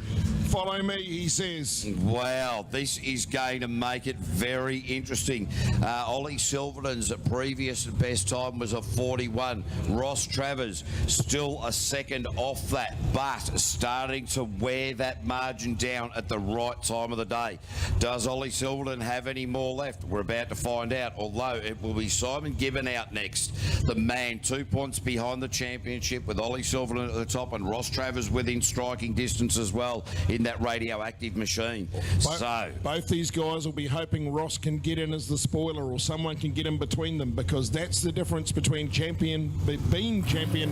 [SPEAKER 2] Follow me, he says.
[SPEAKER 1] Wow, this is going to make it very interesting. Ollie Silverton's previous best time was a 41. Ross Travers still a second off that, but starting to wear that margin down at the right time of the day. Does Ollie Silverton have any more left? We're about to find out, although it will be Simon Gibbon out next. The man 2 points behind the championship with Ollie Silverton at the top and Ross Travers within striking distance as well in that radioactive machine.
[SPEAKER 2] Both these guys will be hoping Ross can get in as the spoiler or someone can get in between them, because that's the difference between being champion and not being champion.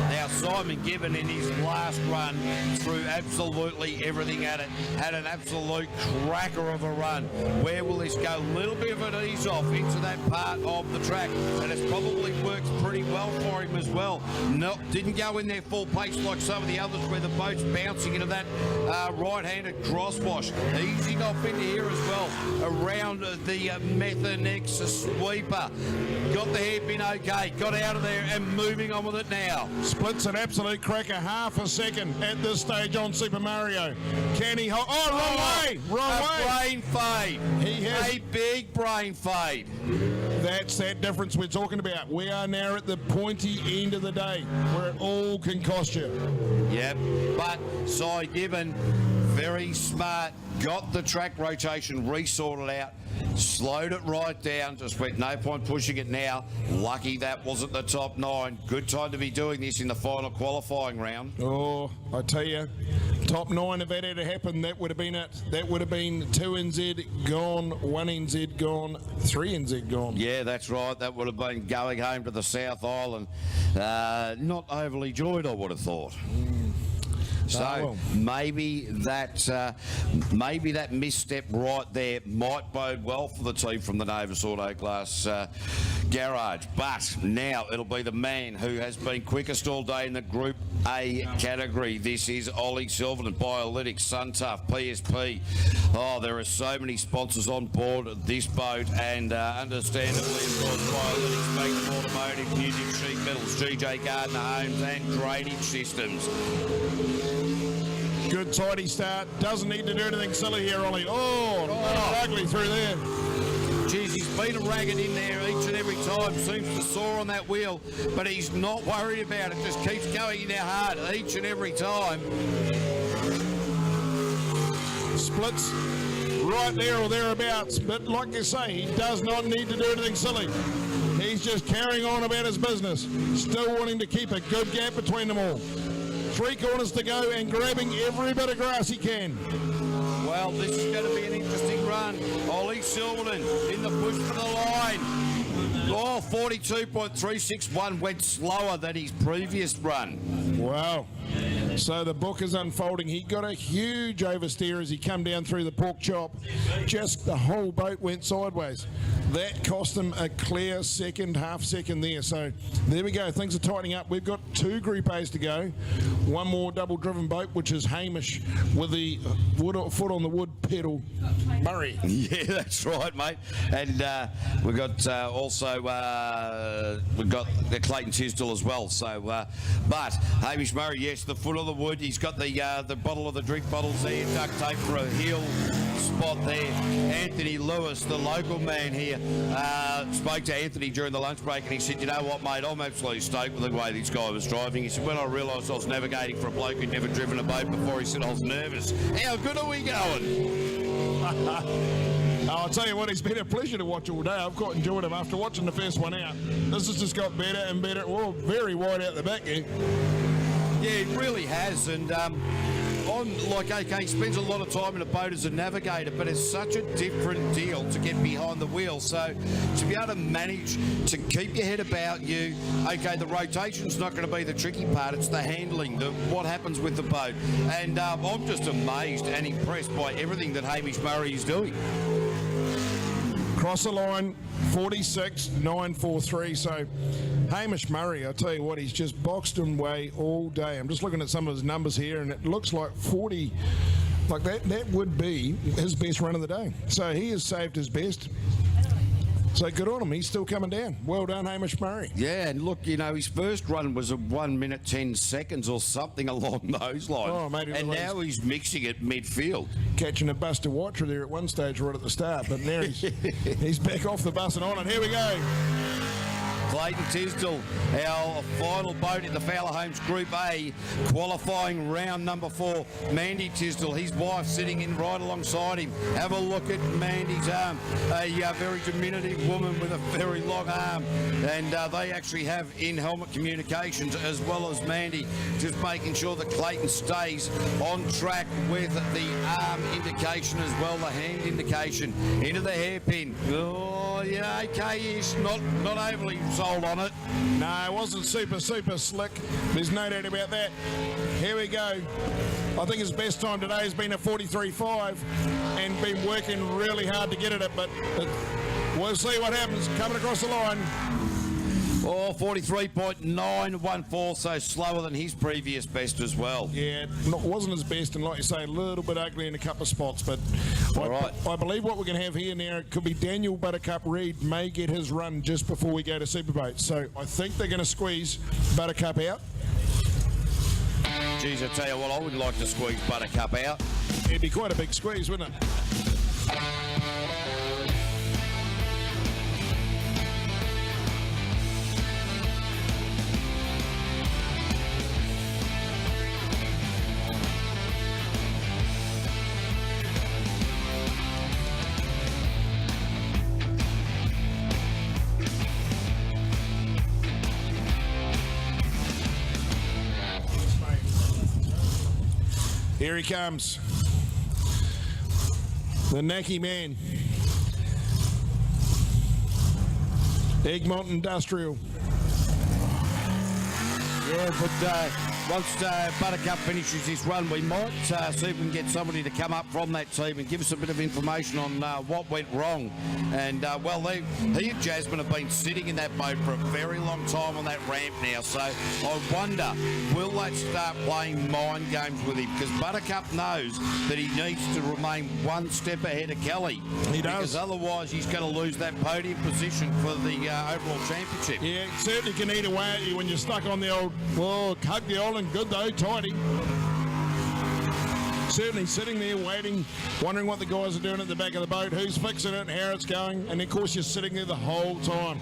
[SPEAKER 1] Now Simon Gibbon in his last run threw absolutely everything at it, had an absolute cracker of a run. Where will this go? A little bit of an ease off into that part of the track, and it's probably worked pretty well for him as well. No, didn't go in there full pace like some of the others where the boat's bouncing into that right-handed crosswash. Easing off into here as well, around the Methanex sweeper. Got the hairpin okay, got out of there and moving on with it now.
[SPEAKER 2] Splits an absolute cracker, half a second at this stage on Super Mario. Can he hold? Oh, wrong way.
[SPEAKER 1] Brain fade.
[SPEAKER 2] He has
[SPEAKER 1] a big brain fade.
[SPEAKER 2] That's that difference we're talking about. We are now at the pointy end of the day where it all can cost you.
[SPEAKER 1] Yep, but Cy Gibbon, very smart, got the track rotation resorted out, slowed it right down, just went no point pushing it now. Lucky that wasn't the top 9. Good time to be doing this in the final qualifying round.
[SPEAKER 2] Oh, I tell you, top 9, if that had happened, that would have been it. That would have been 2 NZ gone, 1 NZ gone, 3 NZ gone.
[SPEAKER 1] Yeah, that's right. That would have been going home to the South Island. Not overly joyed, I would have thought. So maybe that misstep right there might bode well for the team from the Novus Auto Glass garage. But now it'll be the man who has been quickest all day in the Group A category. This is Ollie Silverton, Biolytics, Suntough, PSP. Oh, there are so many sponsors on board this boat, and understandably, of course, Biolytics, Magnum Automotive, Music, Sheet Metals, GJ Gardner Homes, and Drainage Systems.
[SPEAKER 2] Good tidy start. Doesn't need to do anything silly here, Ollie. Oh, ugly through there.
[SPEAKER 1] Geez, he's been a ragged in there each and every time. Seems to soar on that wheel, but he's not worried about it. Just keeps going in there hard each and every time.
[SPEAKER 2] Splits right there or thereabouts, but like you say, he does not need to do anything silly. He's just carrying on about his business, still wanting to keep a good gap between them all. 3 corners to go and grabbing every bit of grass he can.
[SPEAKER 1] Well, this is going to be an interesting run. Ollie Silverton in the push for the line. Oh, 42.361 went slower than his previous run.
[SPEAKER 2] Wow. So the book is unfolding. He got a huge oversteer as he come down through the pork chop. Just the whole boat went sideways. That cost him a clear half second there. So there we go. Things are tightening up. We've got 2 Group A's to go. One more double-driven boat, which is Hamish with the foot on the wood pedal. Murray.
[SPEAKER 1] Yeah, that's right, mate. And we've got we've got the Clayton Tisdall as well. So, but Hamish Murray, yes, the foot on the wood. He's got the bottle of the drink bottles there, duct tape for a heel spot there. Anthony Lewis, the local man here, spoke to Anthony during the lunch break, and he said, "You know what, mate? I'm absolutely stoked with the way this guy was driving." He said, "When I realised I was navigating for a bloke who'd never driven a boat before," he said, "I was nervous. How good are we going?"
[SPEAKER 2] I'll tell you what, it's been a pleasure to watch all day. I've quite enjoyed him after watching the first one out. This has just got better and better. Well, very wide out the back here.
[SPEAKER 1] Yeah, it really has. And he spends a lot of time in a boat as a navigator, but it's such a different deal to get behind the wheel. So to be able to manage to keep your head about you, the rotation's not going to be the tricky part. It's the handling, what happens with the boat. And I'm just amazed and impressed by everything that Hamish Murray is doing.
[SPEAKER 2] Cross the line, 46.943. So Hamish Murray, I tell you what, he's just boxed away all day. I'm just looking at some of his numbers here, and it looks like 40. Like that would be his best run of the day. So he has saved his best. So good on him. He's still coming down. Well done, Hamish Murray.
[SPEAKER 1] Yeah, and look, his first run was a 1 minute 10 seconds or something along those lines.
[SPEAKER 2] Oh, mate,
[SPEAKER 1] and now he's mixing it midfield.
[SPEAKER 2] Catching a bus to Waitara there at one stage right at the start, but now he's back off the bus and on, and here we go.
[SPEAKER 1] Clayton Tisdall, our final boat in the Fowler Homes Group A, qualifying round number 4. Mandy Tisdall, his wife, sitting in right alongside him. Have a look at Mandy's arm. A very diminutive woman with a very long arm. And they actually have in-helmet communications as well as Mandy, just making sure that Clayton stays on track with the arm indication as well, the hand indication. Into the hairpin. Oh, yeah, okay-ish, not overly sold on it.
[SPEAKER 2] No, it wasn't super slick. There's no doubt about that. Here we go. I think his best time today has been a 43.5 and been working really hard to get at it, but we'll see what happens coming across the line.
[SPEAKER 1] Oh, 43.914, so slower than his previous best as well.
[SPEAKER 2] Yeah, wasn't his best, and like you say, a little bit ugly in a couple of spots, but I believe what we're going to have here now could be Daniel Buttercup Reid may get his run just before we go to Superboat. So I think they're going to squeeze Buttercup out.
[SPEAKER 1] Geez, I tell you what, I would like to squeeze Buttercup out.
[SPEAKER 2] It'd be quite a big squeeze, wouldn't it? Here he comes. The Naki man. Egmont Industrial.
[SPEAKER 1] Yeah, but once Buttercup finishes this run, we might see if we can get somebody to come up from that team and give us a bit of information on what went wrong. And, well, he and Jasmine have been sitting in that boat for a very long time on that ramp now. So I wonder, will they start playing mind games with him? Because Buttercup knows that he needs to remain one step ahead of Kelly.
[SPEAKER 2] He does.
[SPEAKER 1] Because otherwise he's going to lose that podium position for the overall championship.
[SPEAKER 2] Yeah, it certainly can eat away at you when you're stuck on the old, well, hug the old and good though, tidy. Certainly sitting there waiting, wondering what the guys are doing at the back of the boat, who's fixing it, how it's going, and of course you're sitting there the whole time.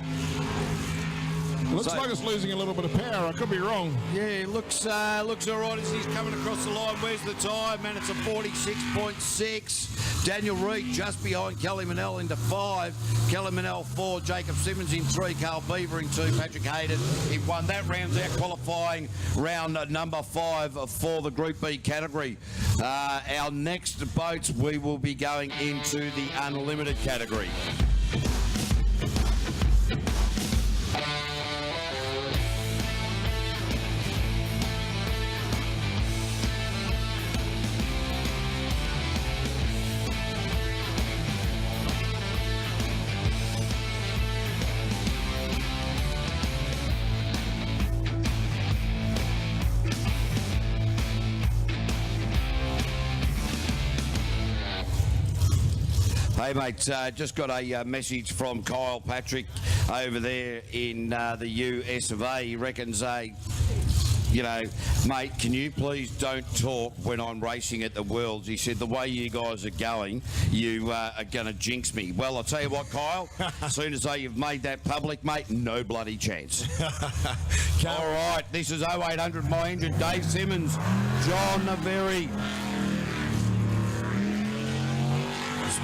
[SPEAKER 2] Looks like it's losing a little bit of power. I could be wrong.
[SPEAKER 1] Yeah, it looks all right as he's coming across the line. Where's the time? Man, it's a 46.6. Daniel Reid just behind Kelly Manel into 5. Kelly Manel 4. Jacob Simmons in 3. Carl Beaver in 2. Patrick Hayden in 1. That rounds out qualifying round number 5 for the Group B category. Our next boats, we will be going into the unlimited category. Hey, mate, just got a message from Kyle Patrick over there in the US of A. He reckons, you know, mate, can you please don't talk when I'm racing at the Worlds? He said, the way you guys are going, you are going to jinx me. Well, I'll tell you what, Kyle, as soon as you've made that public, mate, no bloody chance. All right, this is 0800 My Engine, Dave Simmons, John Navarri.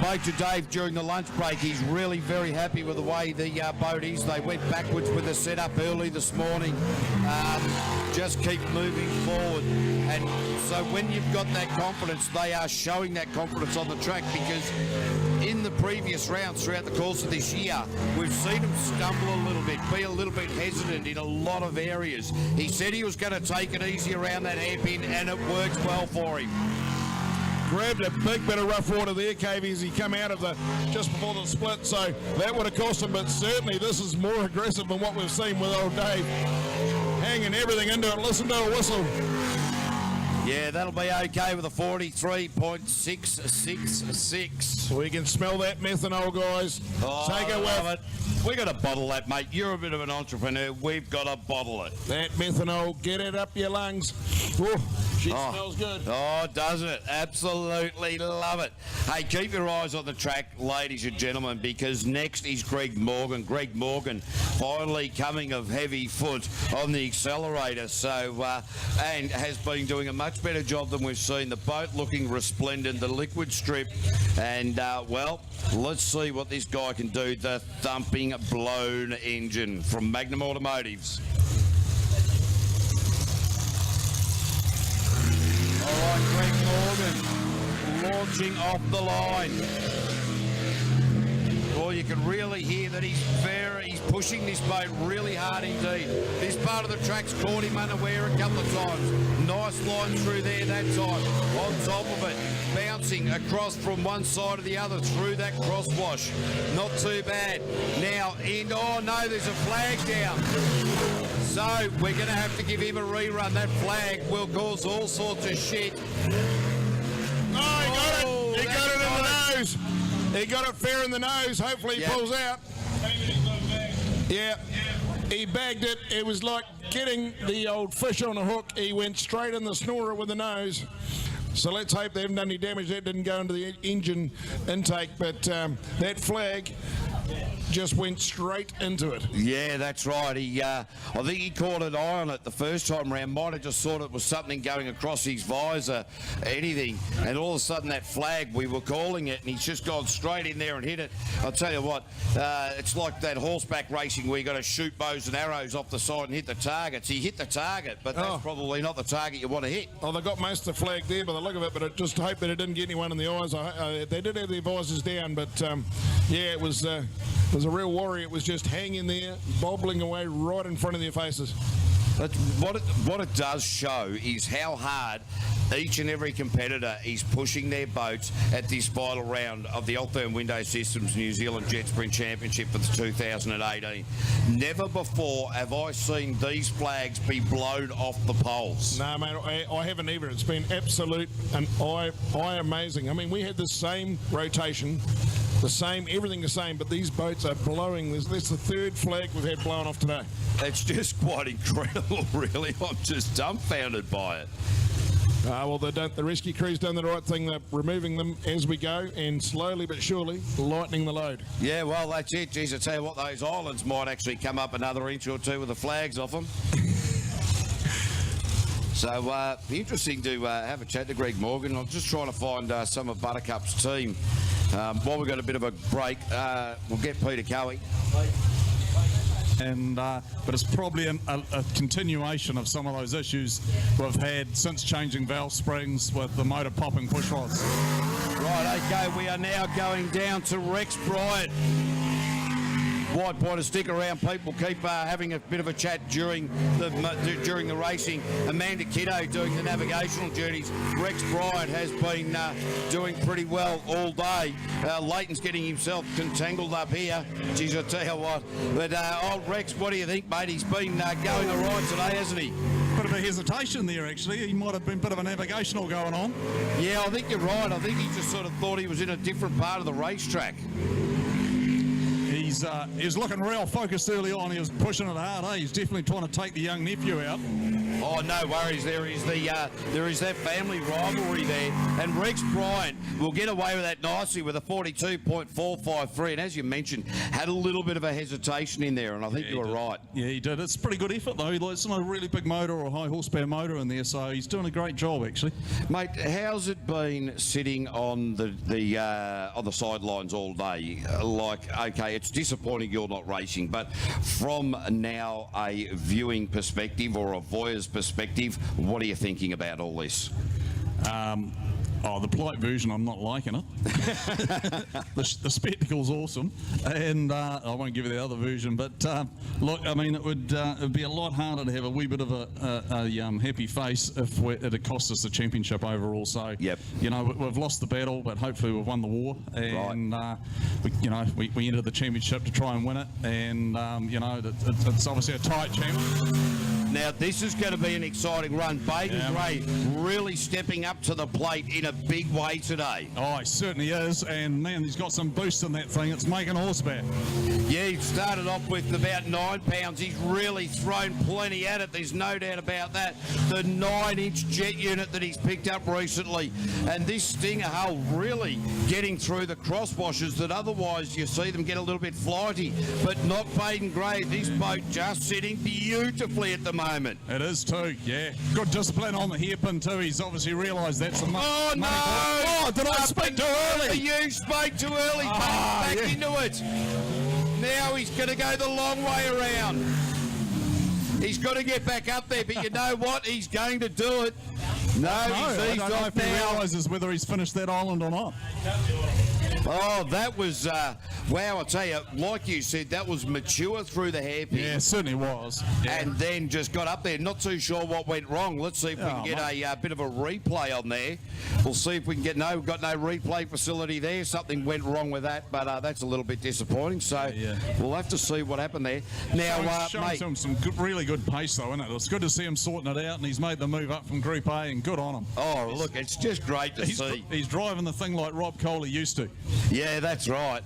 [SPEAKER 1] Spoke to Dave during the lunch break. He's really very happy with the way the boat is. They went backwards with the setup early this morning. Just keep moving forward. And so when you've got that confidence, they are showing that confidence on the track, because in the previous rounds throughout the course of this year, we've seen him stumble a little bit, be a little bit hesitant in a lot of areas. He said he was going to take it easy around that hairpin, and it worked well for him.
[SPEAKER 2] Grabbed a big bit of rough water there, KV, as he come out of just before the split, so that would have cost him, but certainly this is more aggressive than what we've seen with old Dave. Hanging everything into it. Listen to a whistle.
[SPEAKER 1] Yeah, that'll be okay with a 43.666.
[SPEAKER 2] We can smell that methanol, guys.
[SPEAKER 1] Oh,
[SPEAKER 2] take a whiff.
[SPEAKER 1] We got to bottle that, mate. You're a bit of an entrepreneur. We've got to bottle it.
[SPEAKER 2] That methanol, get it up your lungs. Ooh, she smells good.
[SPEAKER 1] Oh, doesn't it? Absolutely love it. Hey, keep your eyes on the track, ladies and gentlemen, because next is Greg Morgan. Greg Morgan finally coming of heavy foot on the accelerator, so and has been doing a much better job than we've seen. The boat looking resplendent, the liquid strip, and well, let's see what this guy can do. The thumping blown engine from Magnum Automotives. All right, Greg Morgan launching off the line. Well, you can really hear that he's pushing this boat really hard indeed. This part of the track's caught him unaware a couple of times. Nice line through there that time. On top of it, bouncing across from one side to the other through that crosswash. Not too bad. Now, oh no, there's a flag down. So we're going to have to give him a rerun. That flag will cause all sorts of shit.
[SPEAKER 2] Oh, he got it. He got it in the nose. He got it fair in the nose. Hopefully he pulls out. Yeah, he bagged it. It was like getting the old fish on a hook. He went straight in the snorer with the nose. So let's hope they haven't done any damage. That didn't go into the engine intake, but that flag just went straight into it.
[SPEAKER 1] Yeah, that's right. I think he caught an eye on it the first time round. Might have just thought it was something going across his visor, anything. And all of a sudden that flag, we were calling it, and he's just gone straight in there and hit it. I'll tell you what, it's like that horseback racing where you got to shoot bows and arrows off the side and hit the targets. He hit the target, but that's probably not the target you want to hit.
[SPEAKER 2] Oh, they got most of the flag there by the look of it, but I just hope that it didn't get anyone in the eyes. They did have their visors down, but yeah, it was a real worry. It was just hanging there, bobbling away right in front of their faces.
[SPEAKER 1] But what it does show is how hard each and every competitor is pushing their boats at this final round of the Altherm Window Systems New Zealand Jetsprint Championship for the 2018. Never before have I seen these flags be blown off the poles.
[SPEAKER 2] No, mate, I haven't either. It's been absolute and eye amazing. I mean, we had the same rotation, everything the same, but these boats are blowing. That's the third flag we've had blown off today.
[SPEAKER 1] It's just quite incredible, really. I'm just dumbfounded by it.
[SPEAKER 2] Well, the rescue crew's done the right thing. They're removing them as we go and slowly but surely lightening the load.
[SPEAKER 1] Yeah, well, that's it. Geez, I tell you what, those islands might actually come up another inch or two with the flags off them. So, interesting to have a chat to Greg Morgan. I'm just trying to find some of Buttercup's team. While we've got a bit of a break, we'll get Peter Cowie.
[SPEAKER 3] But it's probably a continuation of some of those issues we've had since changing valve springs with the motor popping push rods.
[SPEAKER 1] Right, okay, we are now going down to Rex Bryant. White Pointer, stick around, people. Keep having a bit of a chat during the racing. Amanda Kiddo doing the navigational duties. Rex Bryant has been doing pretty well all day. Leighton's getting himself contangled up here. Geez, I tell you what. But old Rex, what do you think, mate? He's been going all right today, hasn't he?
[SPEAKER 3] Bit of a hesitation there, actually. He might have been a bit of a navigational going on.
[SPEAKER 1] Yeah, I think you're right. I think he just sort of thought he was in a different part of the racetrack.
[SPEAKER 3] He's looking real focused early on. He was pushing it hard. He's definitely trying to take the young nephew out.
[SPEAKER 1] Oh, no worries. There is that family rivalry there. And Rex Bryant will get away with that nicely with a 42.453. And as you mentioned, had a little bit of a hesitation in there, and I think you were right.
[SPEAKER 3] Yeah, he did. It's a pretty good effort, though. It's not a really big motor or a high horsepower motor in there, so he's doing a great job, actually.
[SPEAKER 1] Mate, how's it been sitting on the sidelines all day? Okay, it's disappointing you're not racing, but from now a viewing perspective or a voyeur's perspective, what are you thinking about all this?
[SPEAKER 3] The polite version, I'm not liking it. The spectacle's awesome, and I won't give you the other version. But look, I mean, it would be a lot harder to have a wee bit of a happy face if it had cost us the championship overall. So,
[SPEAKER 1] yep.
[SPEAKER 3] You know, we've lost the battle, but hopefully we've won the war, and
[SPEAKER 1] right.
[SPEAKER 3] we entered the championship to try and win it, and it's obviously a tight championship.
[SPEAKER 1] Now, this is going to be an exciting run. Baden Gray really stepping up to the plate in a big way today.
[SPEAKER 3] Oh, he certainly is. And, man, he's got some boost in that thing. It's making horseback.
[SPEAKER 1] Yeah, he started off with about 9 pounds. He's really thrown plenty at it. There's no doubt about that. The 9-inch jet unit that he's picked up recently. And this Stinger hull really getting through the crosswashers that otherwise you see them get a little bit flighty. But not Baden Gray. This boat just sitting beautifully at the moment.
[SPEAKER 3] It is too, yeah. Good discipline on the hairpin too. He's obviously realised that's a
[SPEAKER 1] Oh, no!
[SPEAKER 3] Oh, did I speak too early?
[SPEAKER 1] You spoke too early. Back into it. Now he's going to go the long way around. He's got to get back up there, but you know what? He's going to do it. No,
[SPEAKER 3] I don't know if he realises whether he's finished that island or not.
[SPEAKER 1] Oh, that was, wow, I'll tell you, like you said, that was mature through the hairpin.
[SPEAKER 3] Yeah, it certainly was. Yeah.
[SPEAKER 1] And then just got up there. Not too sure what went wrong. Let's see if we can get a bit of a replay on there. We'll see if we can get, no, we've got no replay facility there. Something went wrong with that, but that's a little bit disappointing. So we'll have to see what happened there. Now,
[SPEAKER 3] showing some good, really good pace, though, isn't it? It's good to see him sorting it out, and he's made the move up from Group A, and good on him.
[SPEAKER 1] Oh, look, it's just great to see.
[SPEAKER 3] He's driving the thing like Rob Coley used to.
[SPEAKER 1] Yeah, that's right.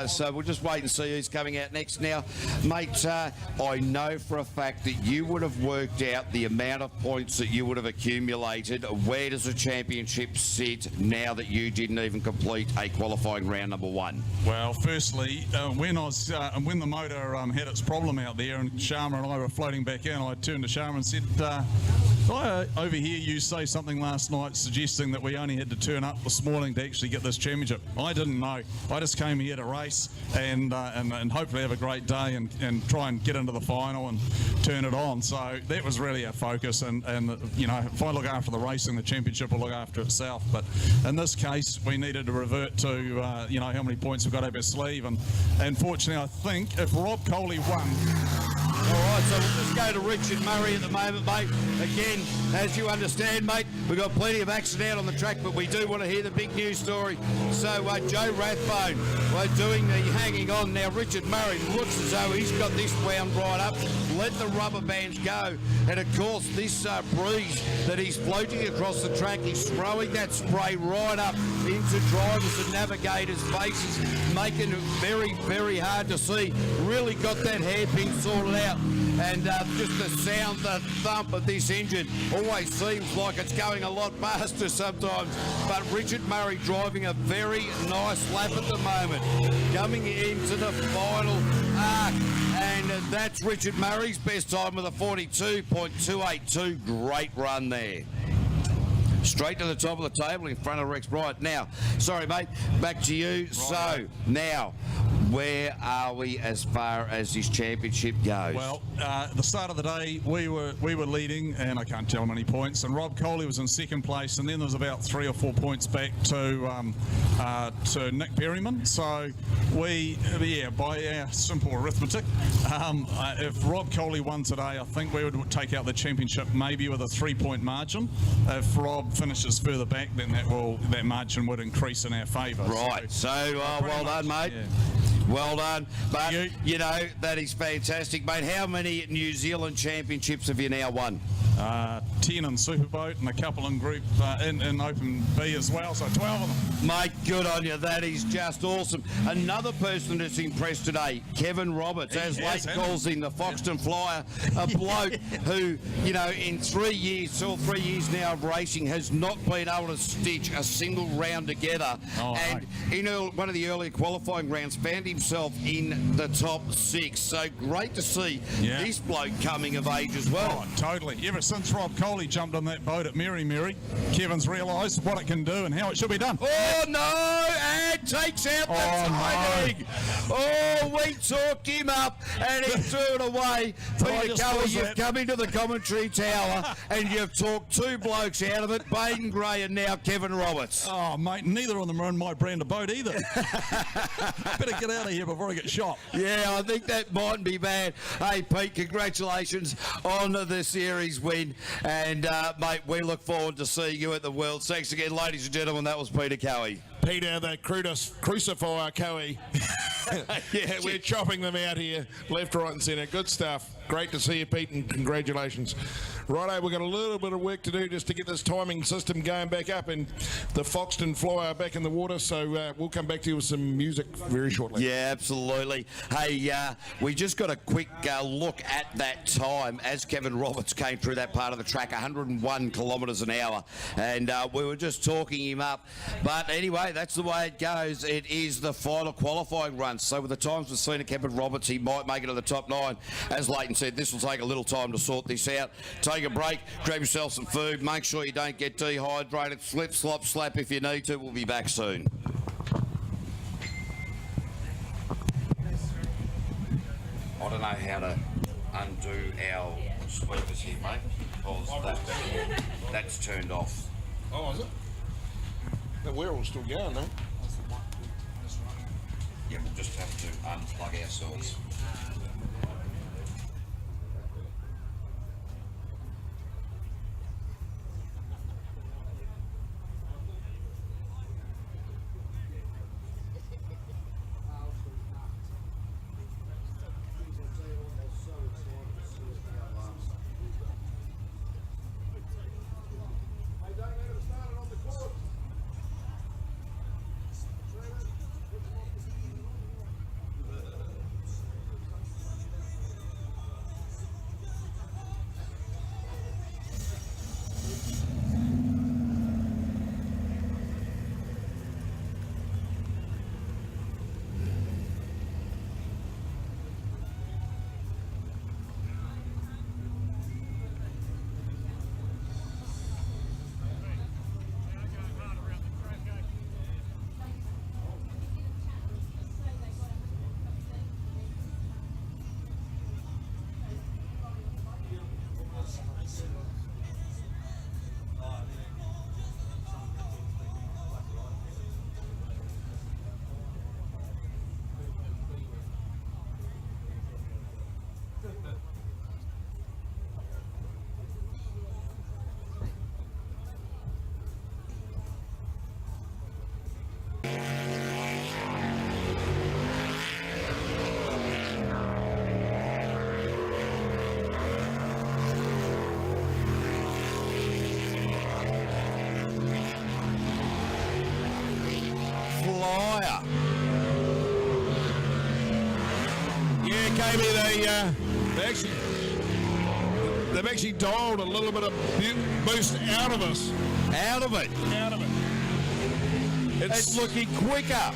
[SPEAKER 1] So we'll just wait and see who's coming out next. Now, mate, I know for a fact that you would have worked out the amount of points that you would have accumulated. Where does the championship sit now that you didn't even complete a qualifying round number 1?
[SPEAKER 3] Well, firstly, when the motor had its problem out there and Sharma and I were floating back in, I turned to Sharma and said, I overhear you say something last night suggesting that we only had to turn up this morning to actually get this championship. I didn't know. I just came here to race and hopefully have a great day and try and get into the final and turn it on. So that was really our focus. And you know, if I look after the racing, the championship will look after itself. But in this case, we needed to revert to you know, how many points we've got up our sleeve. And fortunately, I think if Rob Coley won,
[SPEAKER 1] All right, so we'll just go to Richard Murray at the moment, mate. Again, as you understand, mate, we've got plenty of accident out on the track, but we do want to hear the big news story. So Joe Rathbone, we're doing the hanging on now. Richard Murray looks as though he's got this wound right up. Let the rubber bands go. And of course, this breeze that he's floating across the track, he's throwing that spray right up into drivers and navigators' faces, making it very, very hard to see. Really got that hairpin sorted out. And just the sound, the thump of this engine always seems like it's going a lot faster sometimes. But Richard Murray driving a very nice lap at the moment, coming into the final arc. And that's Richard Murray's best time with a 42.282. Great run there. Straight to the top of the table in front of Rex Bryant. Now, sorry, mate, back to you. Right. So, now, where are we as far as this championship goes?
[SPEAKER 3] Well, at the start of the day, we were leading, and I can't tell how many points, and Rob Coley was in second place, and then there was about 3 or 4 points back to Nick Perryman. So by our simple arithmetic, if Rob Coley won today, I think we would take out the championship maybe with a 3-point margin. If Rob finishes further back, then that margin would increase in our favour.
[SPEAKER 1] Right. So well done, mate.
[SPEAKER 3] Yeah.
[SPEAKER 1] Well done. But, you know, that is fantastic, mate. How many New Zealand championships have you now won?
[SPEAKER 3] 10 in Superboat and a couple in Group in Open B as well, so 12 of them.
[SPEAKER 1] Mate, good on you. That is just awesome. Another person that's impressed today, Kevin Roberts, as Leighton calls him, the Foxton Flyer, a bloke who, you know, in 3 years, 2 or 3 years now of racing, has not been able to stitch a single round together. In one of the earlier qualifying rounds, found himself in the top 6. So great to see this bloke coming of age as well.
[SPEAKER 3] Oh, totally. Ever since Rob Coley jumped on that boat at Mary Mary, Kevin's realised what it can do and how it should be done.
[SPEAKER 1] Oh no! And takes out the timing. No. Oh, we talked him up and he threw it away. Peter Kelly, you've come into the commentary tower and you've talked 2 blokes out of it, Baden Gray and now Kevin Roberts.
[SPEAKER 3] Oh, mate, neither of them are in my brand of boat either. Better get out of here before I get shot.
[SPEAKER 1] Yeah, I think that might be bad. Hey, Pete, congratulations on the series win. And, mate, we look forward to seeing you at the Worlds. Thanks again, ladies and gentlemen. That was Peter Cowie.
[SPEAKER 2] Peter, the crucifier Cowie. Yeah, we're chopping them out here, left, right and centre. Good stuff. Great to see you, Pete, and congratulations. Righto, we've got a little bit of work to do just to get this timing system going back up, and the Foxton Flyer back in the water, so we'll come back to you with some music very shortly.
[SPEAKER 1] Yeah, absolutely. Hey, we just got a quick look at that time as Kevin Roberts came through that part of the track, 101 kilometres an hour, and we were just talking him up. But anyway, that's the way it goes. It is the final qualifying run. So with the times we've seen of Kevin Roberts, he might make it to the top 9. As Leighton said, this will take a little time to sort this out. Take a break, grab yourself some food, make sure you don't get dehydrated, slip, slop, slap if you need to. We'll be back soon. I don't know how to undo our speakers here, mate, because that's turned off.
[SPEAKER 2] Oh, is it? The wheel's still going, though.
[SPEAKER 1] Yeah, we'll just have to unplug ourselves. higher.
[SPEAKER 2] Yeah, KB, they've actually dialed a little bit of boost out of us.
[SPEAKER 1] Out of it. It's looking quicker.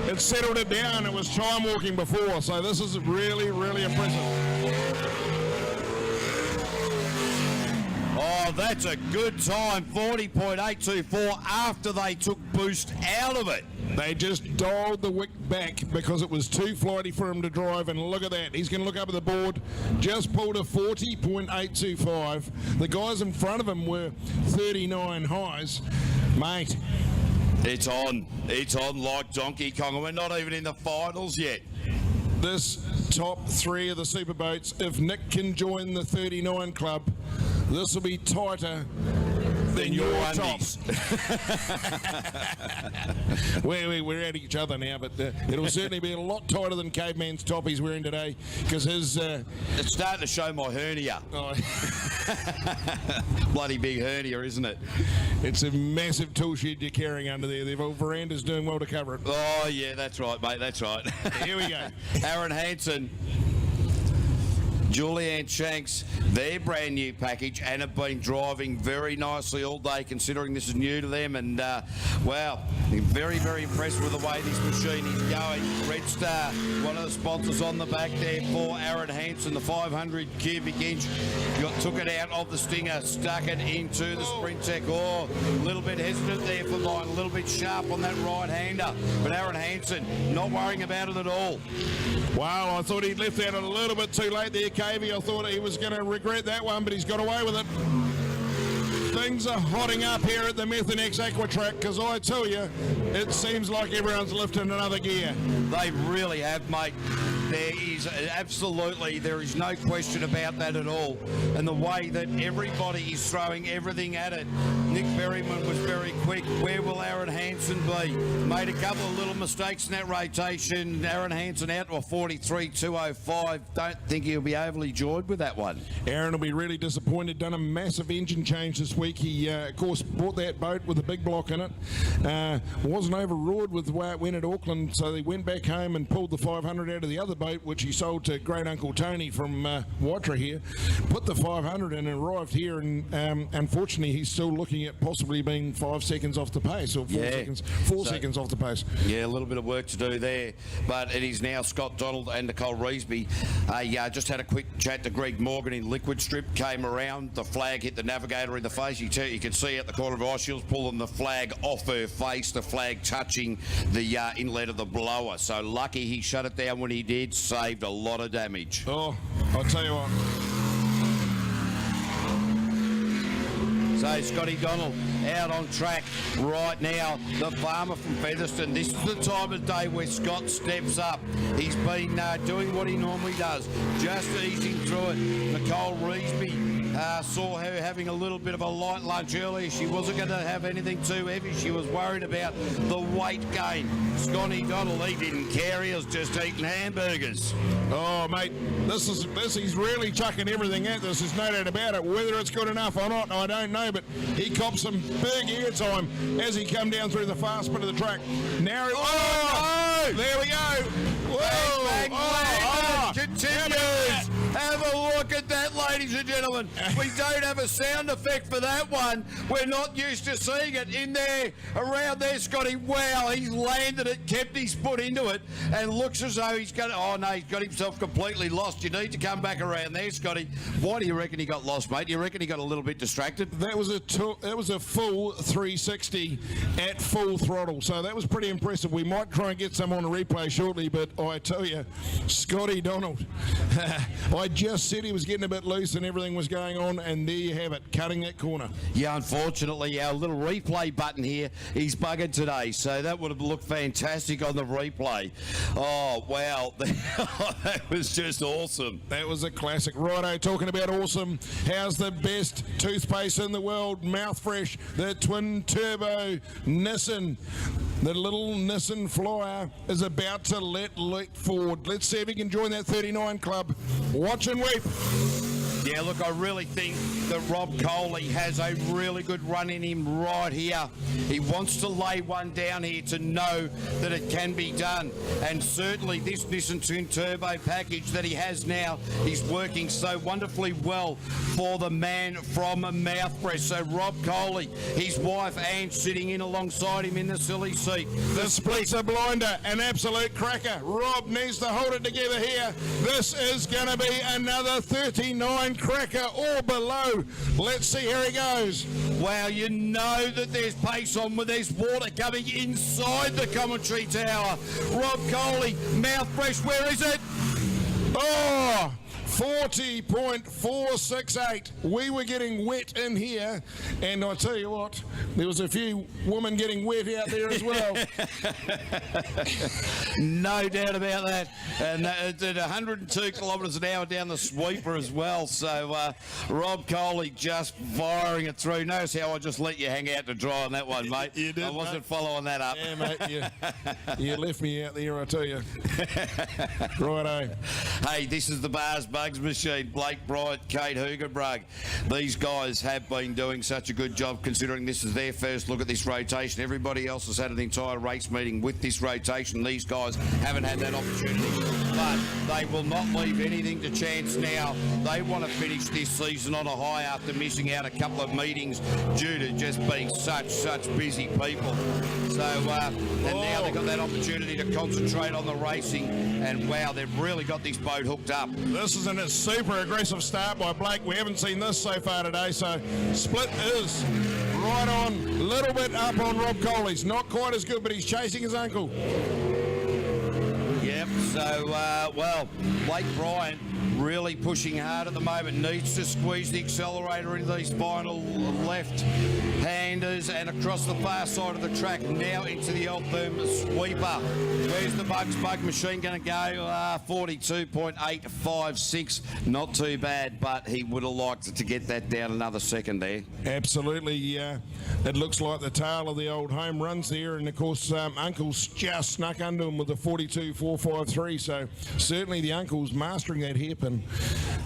[SPEAKER 2] It settled it down. It was time walking before, so this is really, really impressive.
[SPEAKER 1] Oh, that's a good time, 40.824 after they took boost out of it.
[SPEAKER 2] They just dialed the wick back because it was too flighty for him to drive, and look at that. He's going to look up at the board, just pulled a 40.825. The guys in front of him were 39 highs. Mate.
[SPEAKER 1] It's on like Donkey Kong, and we're not even in the finals yet.
[SPEAKER 2] This top three of the superboats, if Nick can join the 39 club, this will be tighter than your
[SPEAKER 1] undies.
[SPEAKER 2] We're at each other now, but it'll certainly be a lot tighter than Caveman's top he's wearing today, because his...
[SPEAKER 1] It's starting to show my hernia.
[SPEAKER 2] Oh.
[SPEAKER 1] Bloody big hernia, isn't it?
[SPEAKER 2] It's a massive tool shed you're carrying under there. The veranda's doing well to cover it.
[SPEAKER 1] Oh, yeah, that's right, mate, that's right.
[SPEAKER 2] Here we go.
[SPEAKER 1] Aaron Hansen, Julianne Shanks, their brand new package, and have been driving very nicely all day, considering this is new to them. And wow, very, very impressed with the way this machine is going. Red Star, one of the sponsors on the back there for Aaron Hansen, the 500 cubic inch. Took it out of the Stinger, stuck it into the Sprint Tech. Oh, a little bit hesitant there for mine, a little bit sharp on that right-hander. But Aaron Hansen, not worrying about it at all.
[SPEAKER 2] Wow, I thought he'd left that a little bit too late there, Cavey. I thought he was going to regret that one, but he's got away with it. Things are hotting up here at the Methanex Aquatrack, because I tell you, it seems like everyone's lifting another gear.
[SPEAKER 1] They really have, mate. There is no question about that at all. And the way that everybody is throwing everything at it. Nick Berryman was very quick. Where will Aaron Hansen be? Made a couple of little mistakes in that rotation. Aaron Hansen out to a 43.205. Don't think he'll be overly joyed with that one.
[SPEAKER 2] Aaron will be really disappointed. Done a massive engine change this week. He, of course, bought that boat with a big block in it. Wasn't overawed with the way it went at Auckland, so he went back home and pulled the 500 out of the other boat, which he sold to great Uncle Tony from Waitara here. Put the 500 in and arrived here, and unfortunately he's still looking at possibly being 5 seconds off the pace, or 4 seconds off the pace.
[SPEAKER 1] Yeah, a little bit of work to do there, but it is now Scott Donald and Nicole Reesby. Just had a quick chat to Greg Morgan in Liquid Strip, came around, the flag hit the navigator in the face. You could see at the corner of her eye, she was pulling the flag off her face, the flag touching the inlet of the blower. So lucky he shut it down when he did, saved a lot of damage.
[SPEAKER 2] Oh, I'll tell you what.
[SPEAKER 1] So Scotty Donald out on track right now. The farmer from Featherston. This is the time of day where Scott steps up. He's been doing what he normally does, just easing through it. Nicole Reesby saw her having a little bit of a light lunch earlier. She wasn't going to have anything too heavy. She was worried about the weight gain. Scotty Donald, he didn't care. He was just eating hamburgers.
[SPEAKER 2] Oh, mate, he's really chucking everything at this. There's no doubt about it. Whether it's good enough or not, I don't know, but he copped some big airtime as he come down through the fast bit of the track. Now, there we go. Whoa!
[SPEAKER 1] Continues. Have a look at that, ladies and gentlemen. We don't have a sound effect for that one. We're not used to seeing it in there, around there, Scotty. Wow, he's landed it, kept his foot into it, and looks as though he's got. Oh no, he's got himself completely lost. You need to come back around there, Scotty. Why do you reckon he got lost, mate? Do you reckon he got a little bit distracted?
[SPEAKER 2] That was a full 360 at full throttle, so that was pretty impressive. We might try and get some on a replay shortly, but I tell you, Scotty Donald. I just said he was getting a bit loose and everything was going on, and there you have it, cutting that corner.
[SPEAKER 1] Yeah, unfortunately, our little replay button here is buggered today, so that would have looked fantastic on the replay. Oh, wow. That was just awesome.
[SPEAKER 2] That was a classic. Righto, talking about awesome, how's the best toothpaste in the world? Mouth Fresh, the twin turbo Nissan. The little Nissan Flyer is about to let forward. Let's see if he can join that 39 club. Watch and weep.
[SPEAKER 1] Yeah, look, I really think that Rob Coley has a really good run in him right here. He wants to lay one down here to know that it can be done. And certainly this Nissan Twin Turbo package that he has now is working so wonderfully well for the man from Mouthbreast. So Rob Coley, his wife Anne sitting in alongside him in the silly seat.
[SPEAKER 2] The splits a blinder, an absolute cracker. Rob needs to hold it together here. This is going to be another 39 cracker or below. Let's see how he goes.
[SPEAKER 1] Wow, you know that there's pace on when there's water coming inside the commentary tower. Rob Coley, Mouthbreast, where is it?
[SPEAKER 2] Oh, 40.468. We were getting wet in here, and I tell you what, there was a few women getting wet out there as well.
[SPEAKER 1] No doubt about that. And it's at 102 kilometres an hour down the sweeper as well. So Rob Coley just firing it through. Notice how I just let you hang out to dry on that one, mate.
[SPEAKER 2] You did,
[SPEAKER 1] I wasn't
[SPEAKER 2] mate.
[SPEAKER 1] following that up.
[SPEAKER 2] Yeah, mate, you left me out there, I tell you. Righto.
[SPEAKER 1] Hey, this is the Bars Bugs machine. Blake Bryant, Kate Hugenbrug. These guys have been doing such a good job considering this is their first look at this rotation. Everybody else has had an entire race meeting with this rotation. These guys haven't had that opportunity, but they will not leave anything to chance now. They want to finish this season on a high after missing out a couple of meetings due to just being such busy people. So, and now they've got that opportunity to concentrate on the racing, and wow, they've really got this boat hooked up.
[SPEAKER 2] This is a super aggressive start by Blake. We haven't seen this so far today, so split is right on, a little bit up on Rob Coley's. Not quite as good, but he's chasing his uncle.
[SPEAKER 1] Yep, so, well, Blake Bryant really pushing hard at the moment, needs to squeeze the accelerator into these final left-handers and across the far side of the track, now into the Altherm sweeper. Where's the Bug machine going to go? 42.856, not too bad, but he would have liked to get that down another second there.
[SPEAKER 2] Absolutely, it looks like the tail of the old home runs there, and of course Uncle's just snuck under him with a 42.453, so certainly the Uncle's mastering that hairpin.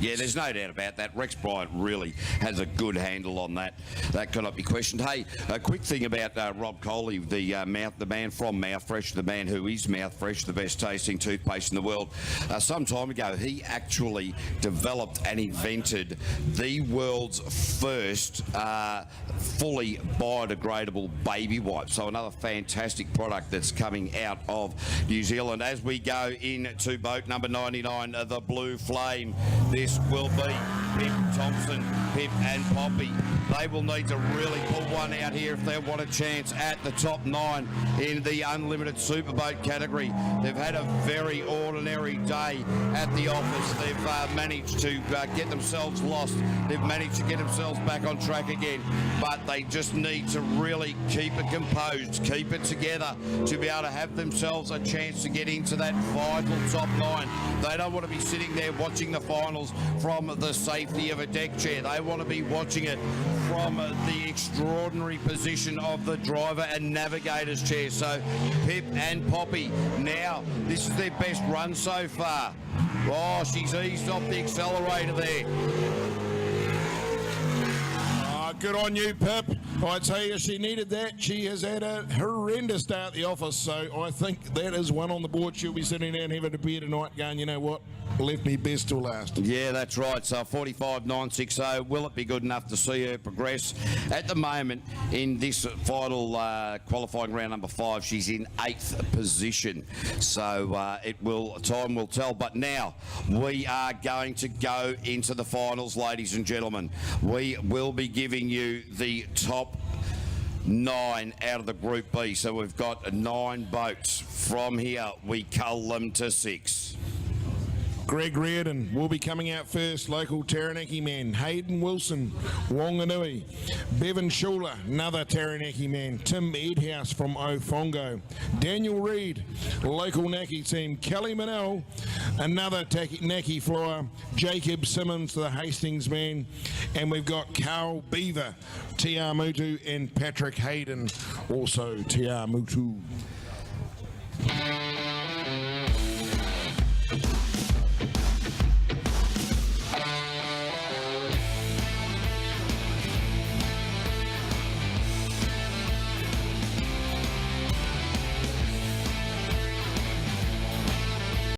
[SPEAKER 1] Yeah, there's no doubt about that. Rex Bryant really has a good handle on that. That cannot be questioned. Hey, a quick thing about Rob Coley, the man from Mouthfresh, the man who is Mouthfresh, the best tasting toothpaste in the world. Some time ago, he actually developed and invented the world's first fully biodegradable baby wipe. So another fantastic product that's coming out of New Zealand. As we go into boat number 99, the Blue Flame. This will be Pip Thompson, Pip and Poppy. They will need to really pull one out here if they want a chance at the top 9 in the unlimited superboat category. They've had a very ordinary day at the office. They've managed to get themselves lost. They've managed to get themselves back on track again, but they just need to really keep it composed, keep it together to be able to have themselves a chance to get into that vital top 9. They don't want to be sitting there watching the finals from the safety of a deck chair. They want to be watching it from the extraordinary position of the driver and navigator's chair. So Pip and Poppy, now this is their best run so far. Oh, she's eased off the accelerator there.
[SPEAKER 2] Good on you, Pip. I tell you, she needed that. She has had a horrendous day at the office, so I think that is one on the board. She'll be sitting down having a beer tonight going, you know what, left me best till last.
[SPEAKER 1] Yeah, that's right. So 45.960. Will it be good enough to see her progress? At the moment, in this final qualifying round number 5, she's in 8th position. So time will tell. But now we are going to go into the finals, ladies and gentlemen. We will be giving you the top 9 out of the Group B. So we've got 9 boats. From here, we cull them to 6.
[SPEAKER 2] Greg Reardon will be coming out first, local Taranaki man. Hayden Wilson, Wanganui. Bevan Schuler, another Taranaki man. Tim Edhouse from Ofongo. Daniel Reid, local Naki team. Kelly Manel, another Naki flyer. Jacob Simmons, the Hastings man. And we've got Carl Beaver, Tiamutu, and Patrick Hayden, also Tiamutu.